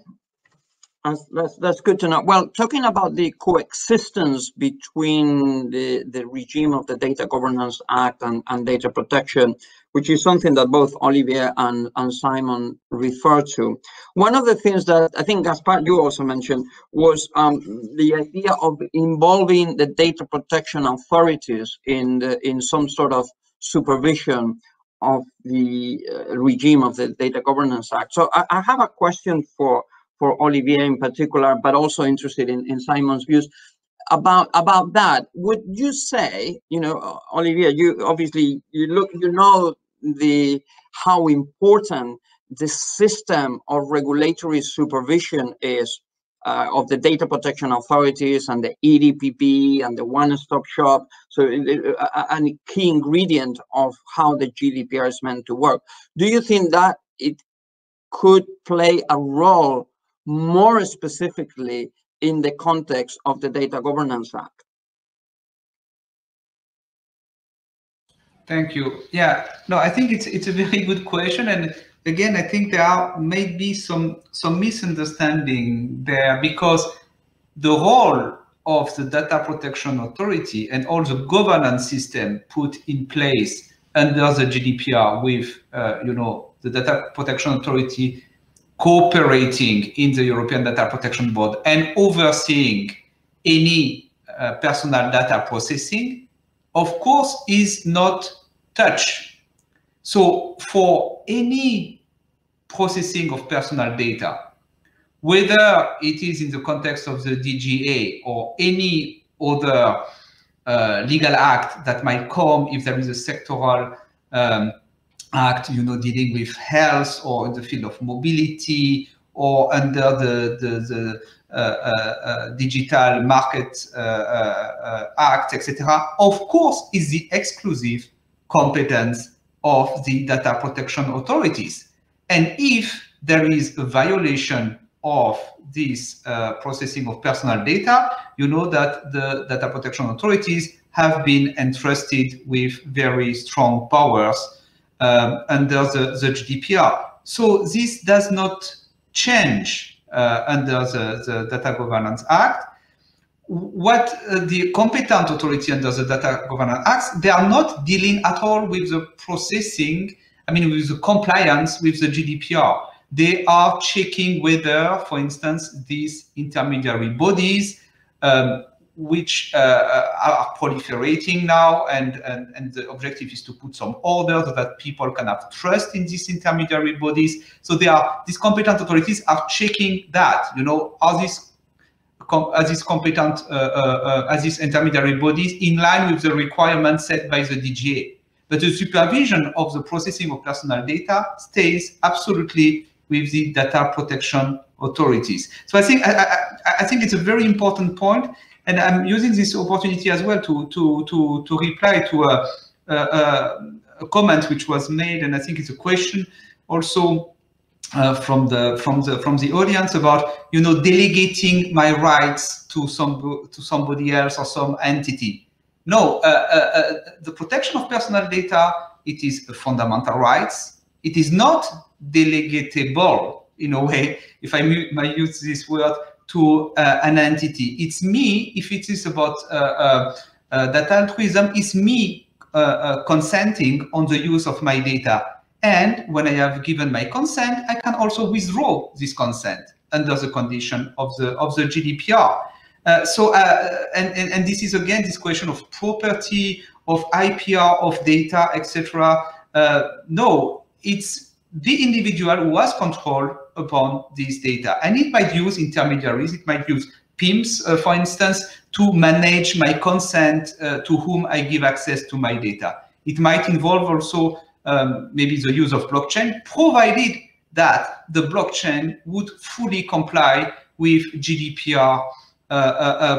That's good to know. Well, talking about the coexistence between the regime of the Data Governance Act and data protection, which is something that both Olivier and Simon referred to. One of the things that I think, Gaspar, you also mentioned was the idea of involving the data protection authorities in some sort of supervision of the regime of the Data Governance Act. So I have a question for Olivier in particular, but also interested in Simon's views about that. Would you say, Olivier, you obviously know how important the system of regulatory supervision is of the data protection authorities and the EDPB and the one-stop shop. So a key ingredient of how the GDPR is meant to work. Do you think that it could play a role more specifically in the context of the Data Governance Act? Thank you. Yeah, no, I think it's a very good question, and again, I think there are maybe some misunderstanding there, because the role of the Data Protection Authority and all the governance system put in place under the GDPR with the Data Protection Authority cooperating in the European Data Protection Board and overseeing any personal data processing, of course, is not touched. So for any processing of personal data, whether it is in the context of the DGA or any other legal act that might come, if there is a sectoral act, dealing with health or in the field of mobility or under the Digital Market Act, etc., of course, is the exclusive competence of the data protection authorities. And if there is a violation of this processing of personal data, you know that the data protection authorities have been entrusted with very strong powers under the GDPR. So this does not change under the Data Governance Act. What the competent authority under the Data Governance Act, they are not dealing at all with the processing, with the compliance with the GDPR. They are checking whether, for instance, these intermediary bodies, which are proliferating now, and the objective is to put some order so that people can have trust in these intermediary bodies. So these competent authorities are checking that, are these intermediary bodies in line with the requirements set by the DGA. But the supervision of the processing of personal data stays absolutely with the data protection authorities. So I think it's a very important point, and I'm using this opportunity as well to reply to a comment which was made, and I think it's a question also from the audience about delegating my rights to somebody else or some entity. No, the protection of personal data, it is a fundamental rights. It is not delegatable in a way, if I might use this word, to an entity. It's me, if it is about data altruism, it's me consenting on the use of my data. And when I have given my consent, I can also withdraw this consent under the condition of the GDPR. And this is again this question of property, of IPR, of data, etc. No, it's the individual who has control upon this data, and it might use intermediaries, it might use PIMS, for instance, to manage my consent to whom I give access to my data. It might involve also maybe the use of blockchain, provided that the blockchain would fully comply with GDPR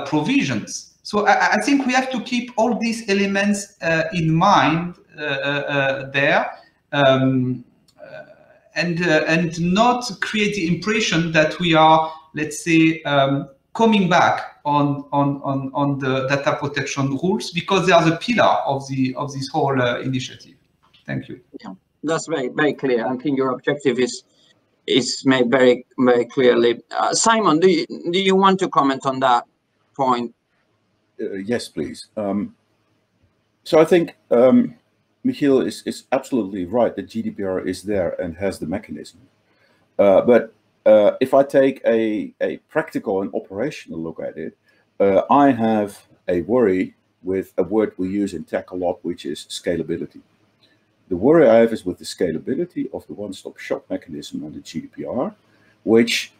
provisions. So I think we have to keep all these elements in mind there, and not create the impression that we are, let's say, coming back on the data protection rules, because they are the pillar of this whole initiative. Thank you. Yeah, that's very, very clear. I think your objective is made very, very clearly. Simon, do you want to comment on that point? Yes, please. So I think Micol is absolutely right that GDPR is there and has the mechanism. But if I take a practical and operational look at it, I have a worry with a word we use in tech a lot, which is scalability. The worry I have is with the scalability of the one-stop shop mechanism under GDPR, which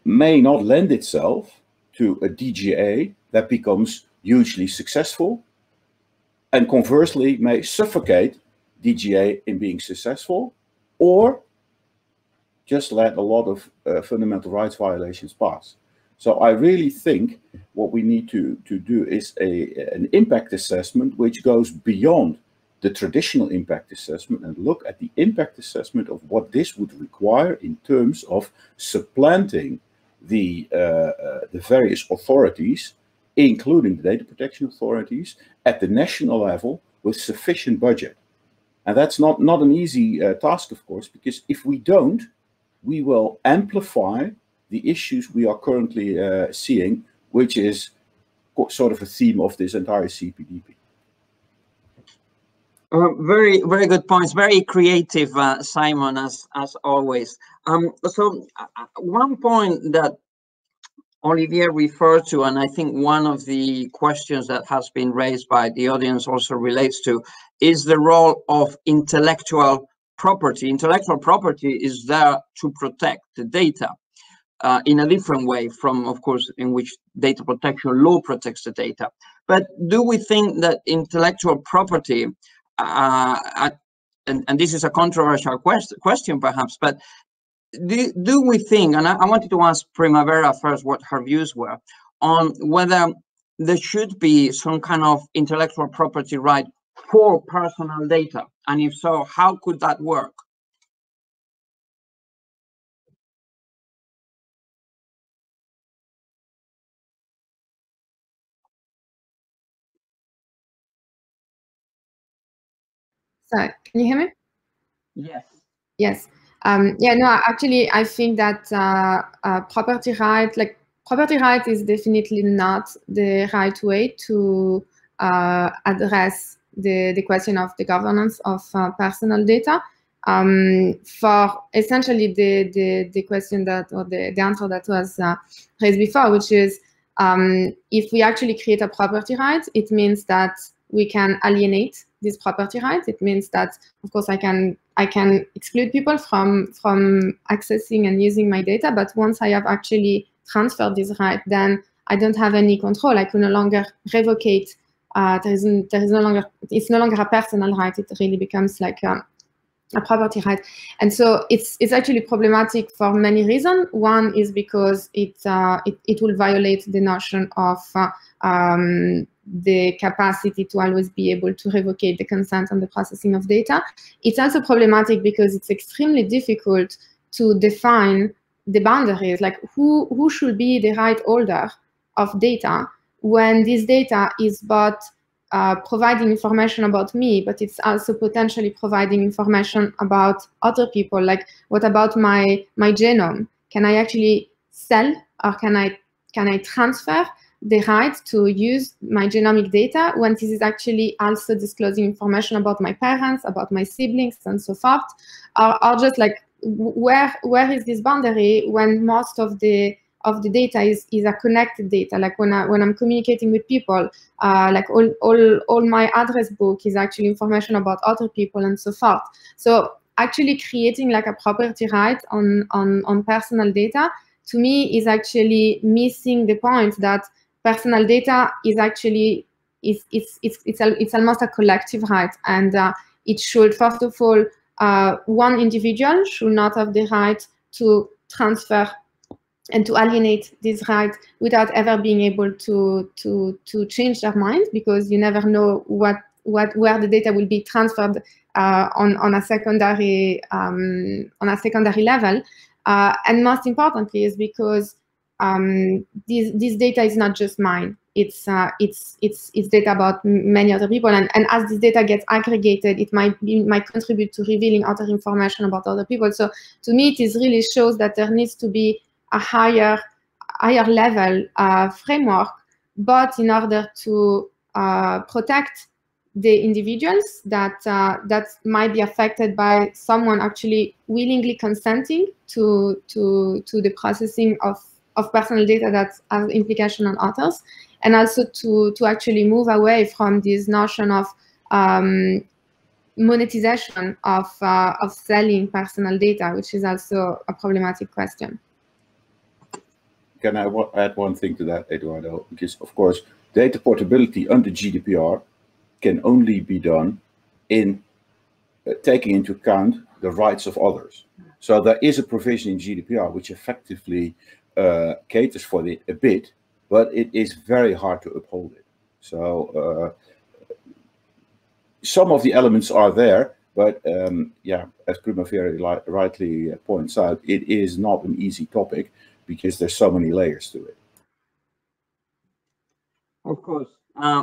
may not lend itself to a DGA that becomes hugely successful, and conversely may suffocate DGA in being successful, or just let a lot of fundamental rights violations pass. So I really think what we need to do is an impact assessment which goes beyond the traditional impact assessment and look at the impact assessment of what this would require in terms of supplanting the various authorities, including the data protection authorities, at the national level with sufficient budget. And that's not an easy task, of course, because if we don't, we will amplify the issues we are currently seeing, which is sort of a theme of this entire CPDP. Very, very good points. Very creative, Simon, as always. So one point that Olivier referred to, and I think one of the questions that has been raised by the audience also relates to, is the role of intellectual property. Intellectual property is there to protect the data in a different way from, of course, in which data protection law protects the data. But do we think that intellectual property, and this is a controversial question perhaps, but do we think, and I wanted to ask Primavera first what her views were on whether there should be some kind of intellectual property right for personal data, and if so, how could that work? So, can you hear me? Yes. Yes. Yeah, no, actually, I think that property right is definitely not the right way to address the question of the governance of personal data. For essentially the question that, or the answer that was raised before, which is if we actually create a property right, it means that we can alienate this property right. It means that, of course, I can exclude people from accessing and using my data, but once I have actually transferred this right, then I don't have any control. I can no longer revocate. It's no longer a personal right. It really becomes like a property right, and so it's actually problematic for many reasons. One is because it will violate the notion of the capacity to always be able to revocate the consent and the processing of data. It's also problematic because it's extremely difficult to define the boundaries, like who should be the right holder of data when this data is both providing information about me, but it's also potentially providing information about other people. Like, what about my genome? Can I actually sell, or can I transfer the right to use my genomic data when this is actually also disclosing information about my parents, about my siblings, and so forth? Or just like, where is this boundary when most of the data is a connected data? Like when I'm communicating with people, like all my address book is actually information about other people and so forth. So actually creating like a property right on personal data, to me, is actually missing the point that personal data is actually it's almost a collective right, and it should, first of all, one individual should not have the right to transfer and to alienate this right without ever being able to change their mind, because you never know where the data will be transferred on a secondary level, and most importantly is because this data is not just mine. It's data about many other people, and as this data gets aggregated, it might contribute to revealing other information about other people. So to me, it really shows that there needs to be a higher level framework, but in order to protect the individuals that might be affected by someone actually willingly consenting to the processing of personal data that has implication on others, and also to actually move away from this notion of monetization of selling personal data, which is also a problematic question. Can I add one thing to that, Eduardo? Because, of course, data portability under GDPR can only be done in taking into account the rights of others. So there is a provision in GDPR which effectively caters for it a bit, but it is very hard to uphold it. So some of the elements are there, but yeah, as Primavera rightly points out, it is not an easy topic because there's so many layers to it. Of course,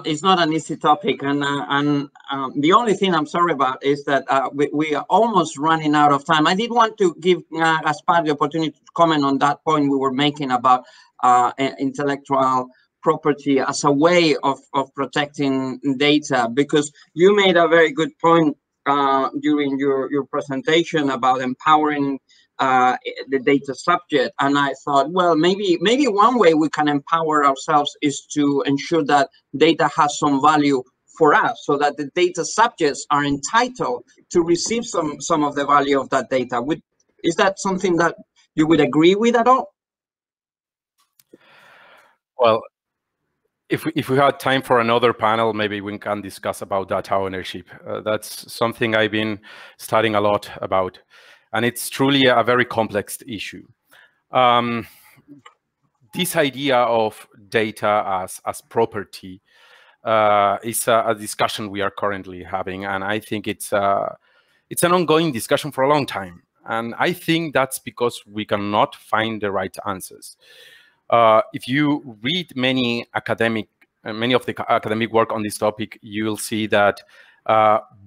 it's not an easy topic, and the only thing I'm sorry about is that we are almost running out of time. I did want to give Gaspar the opportunity to comment on that point we were making about intellectual property as a way of protecting data, because you made a very good point during your presentation about empowering the data subject, and I thought, well, maybe one way we can empower ourselves is to ensure that data has some value for us, so that the data subjects are entitled to receive some of the value of that data. Is that something that you would agree with at all? Well, if we had time for another panel, maybe we can discuss about data ownership. That's something I've been studying a lot about, and it's truly a very complex issue. This idea of data as property is a discussion we are currently having, and I think it's an ongoing discussion for a long time. And I think that's because we cannot find the right answers. If you read many of the academic work on this topic, you will see that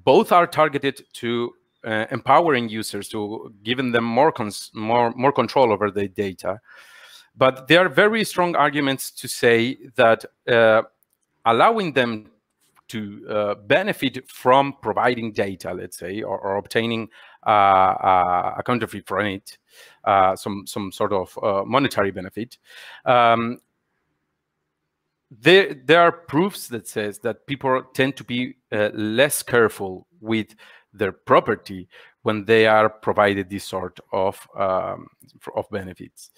both are targeted to empowering users, to giving them more control over their data. But there are very strong arguments to say that allowing them to benefit from providing data, let's say, or obtaining a counterfeit from it, some sort of monetary benefit. There are proofs that says that people tend to be less careful with their property when they are provided this sort of benefits.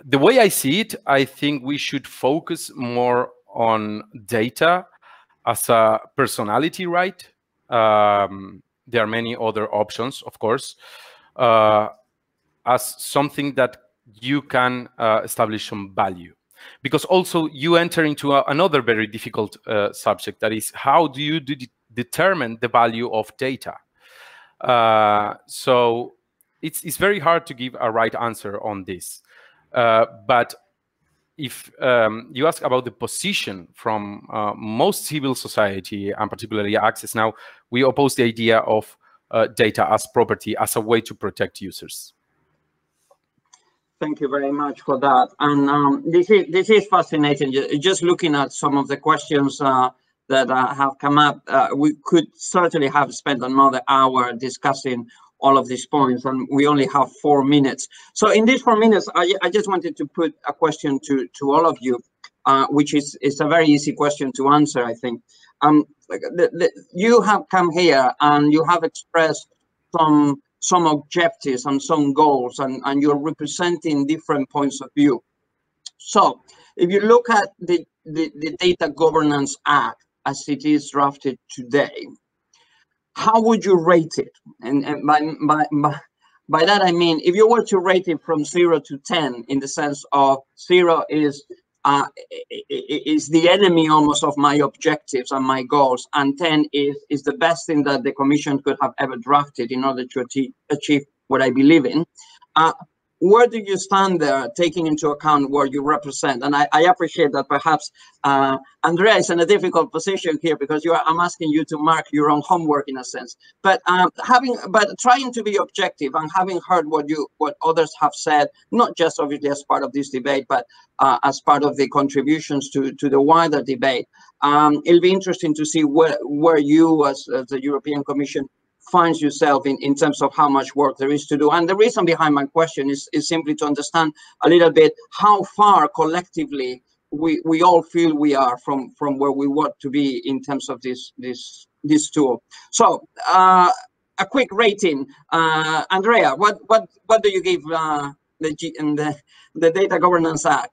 The way I see it, I think we should focus more on data as a personality right. There are many other options, of course, as something that you can establish some value. Because also you enter into another very difficult subject, that is, how do you determine the value of data? So it's very hard to give a right answer on this. But if you ask about the position from most civil society, and particularly Access Now, we oppose the idea of data as property, as a way to protect users. Thank you very much for that. And this is fascinating. Just looking at some of the questions that have come up, we could certainly have spent another hour discussing all of these points, and we only have 4 minutes. So in these 4 minutes, I just wanted to put a question to all of you, which is a very easy question to answer, I think. You have come here and you have expressed some objectives and some goals, and you're representing different points of view. So if you look at the Data Governance Act as it is drafted today, how would you rate it? And by that I mean, if you were to rate it from 0 to 10, in the sense of 0 is the enemy almost of my objectives and my goals, and 10 is the best thing that the Commission could have ever drafted in order to achieve what I believe in. Where do you stand there, taking into account where you represent? And I appreciate that perhaps Andrea is in a difficult position here, because I'm asking you to mark your own homework in a sense. But trying to be objective and having heard what others have said, not just obviously as part of this debate, but as part of the contributions to the wider debate, it'll be interesting to see where you, as the European Commission, finds yourself in terms of how much work there is to do. And the reason behind my question is simply to understand a little bit how far collectively we all feel we are from where we want to be in terms of this tool. So a quick rating, Andrea, what do you give the Data Governance Act?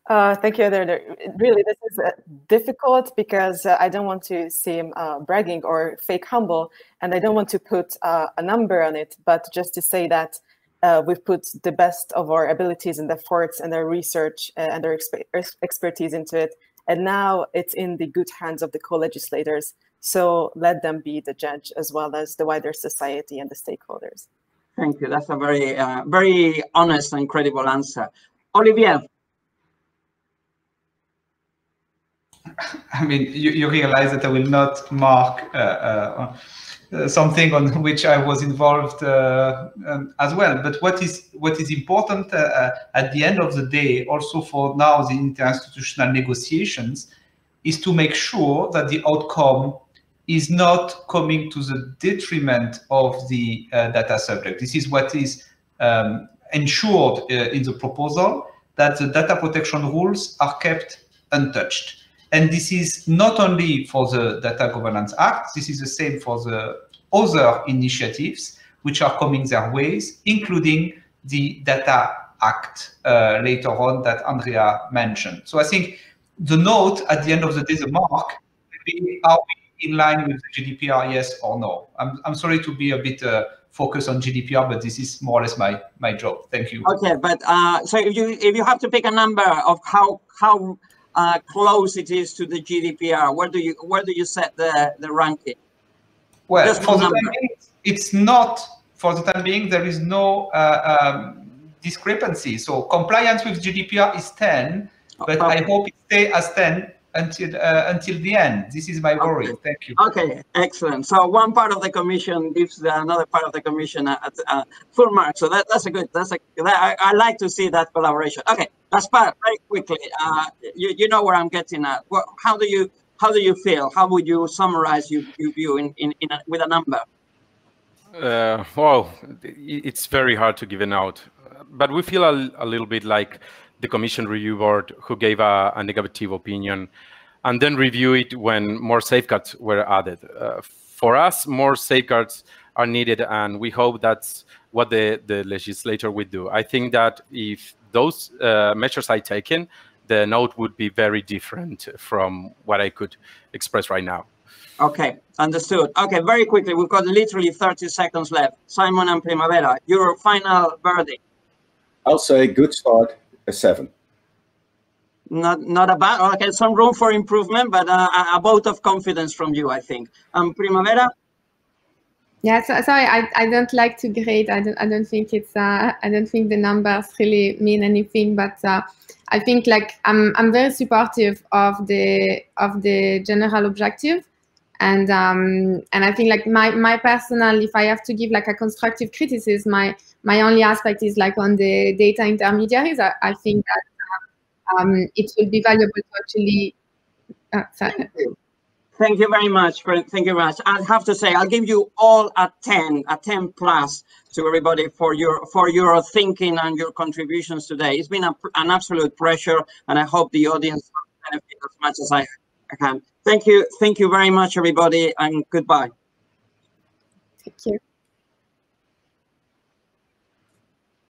Thank you, Eduardo. Really, this is difficult because I don't want to seem bragging or fake humble, and I don't want to put a number on it, but just to say that we've put the best of our abilities and efforts and our research and our expertise into it, and now it's in the good hands of the co-legislators. So let them be the judge, as well as the wider society and the stakeholders. Thank you. That's a very, very honest and credible answer. Olivier. I mean, you realize that I will not mark something on which I was involved as well. But what is important at the end of the day, also for now the interinstitutional negotiations, is to make sure that the outcome is not coming to the detriment of the data subject. This is what is ensured in the proposal, that the data protection rules are kept untouched. And this is not only for the Data Governance Act, this is the same for the other initiatives which are coming their ways, including the Data Act later on that Andrea mentioned. So I think the note at the end of the day, the mark, will be, are we in line with the GDPR, yes or no? I'm sorry to be a bit focused on GDPR, but this is more or less my job. Thank you. Okay, but so if you have to pick a number of how close it is to the GDPR, where do you set the ranking? Well, for the time being, it's not. For the time being, there is no discrepancy. So compliance with GDPR is 10, but I hope it stays as 10 until the end. This is my worry. Okay. Thank you. Okay, excellent. So one part of the commission gives another part of the commission a full mark. So that's a good. I like to see that collaboration. Okay, Gaspar, very quickly. You know where I'm getting at. How do you feel? How would you summarize your view with a number? Well, it's very hard to give an out, but we feel a little bit like the Commission Review Board, who gave a negative opinion and then review it when more safeguards were added. For us, more safeguards are needed, and we hope that's what the legislator would do. I think that if those measures are taken, the note would be very different from what I could express right now. Okay, understood. Okay, very quickly, we've got literally 30 seconds left. Simon and Primavera, your final verdict. I'll say good start, a 7. Not a bad. Okay, some room for improvement, but a vote of confidence from you, I think. Primavera. Yeah, sorry, I don't like to grade. I don't think it's I don't think the numbers really mean anything. But I think like I'm very supportive of the general objective, and I think like my personal, if I have to give like a constructive criticism, my only aspect is like on the data intermediaries. I think that it will be valuable to actually. Thank you very much. Thank you very much. I have to say, I'll give you all a 10 plus to everybody for your thinking and your contributions today. It's been an absolute pleasure, and I hope the audience benefit as much as I can. Thank you very much, everybody, and goodbye. Thank you.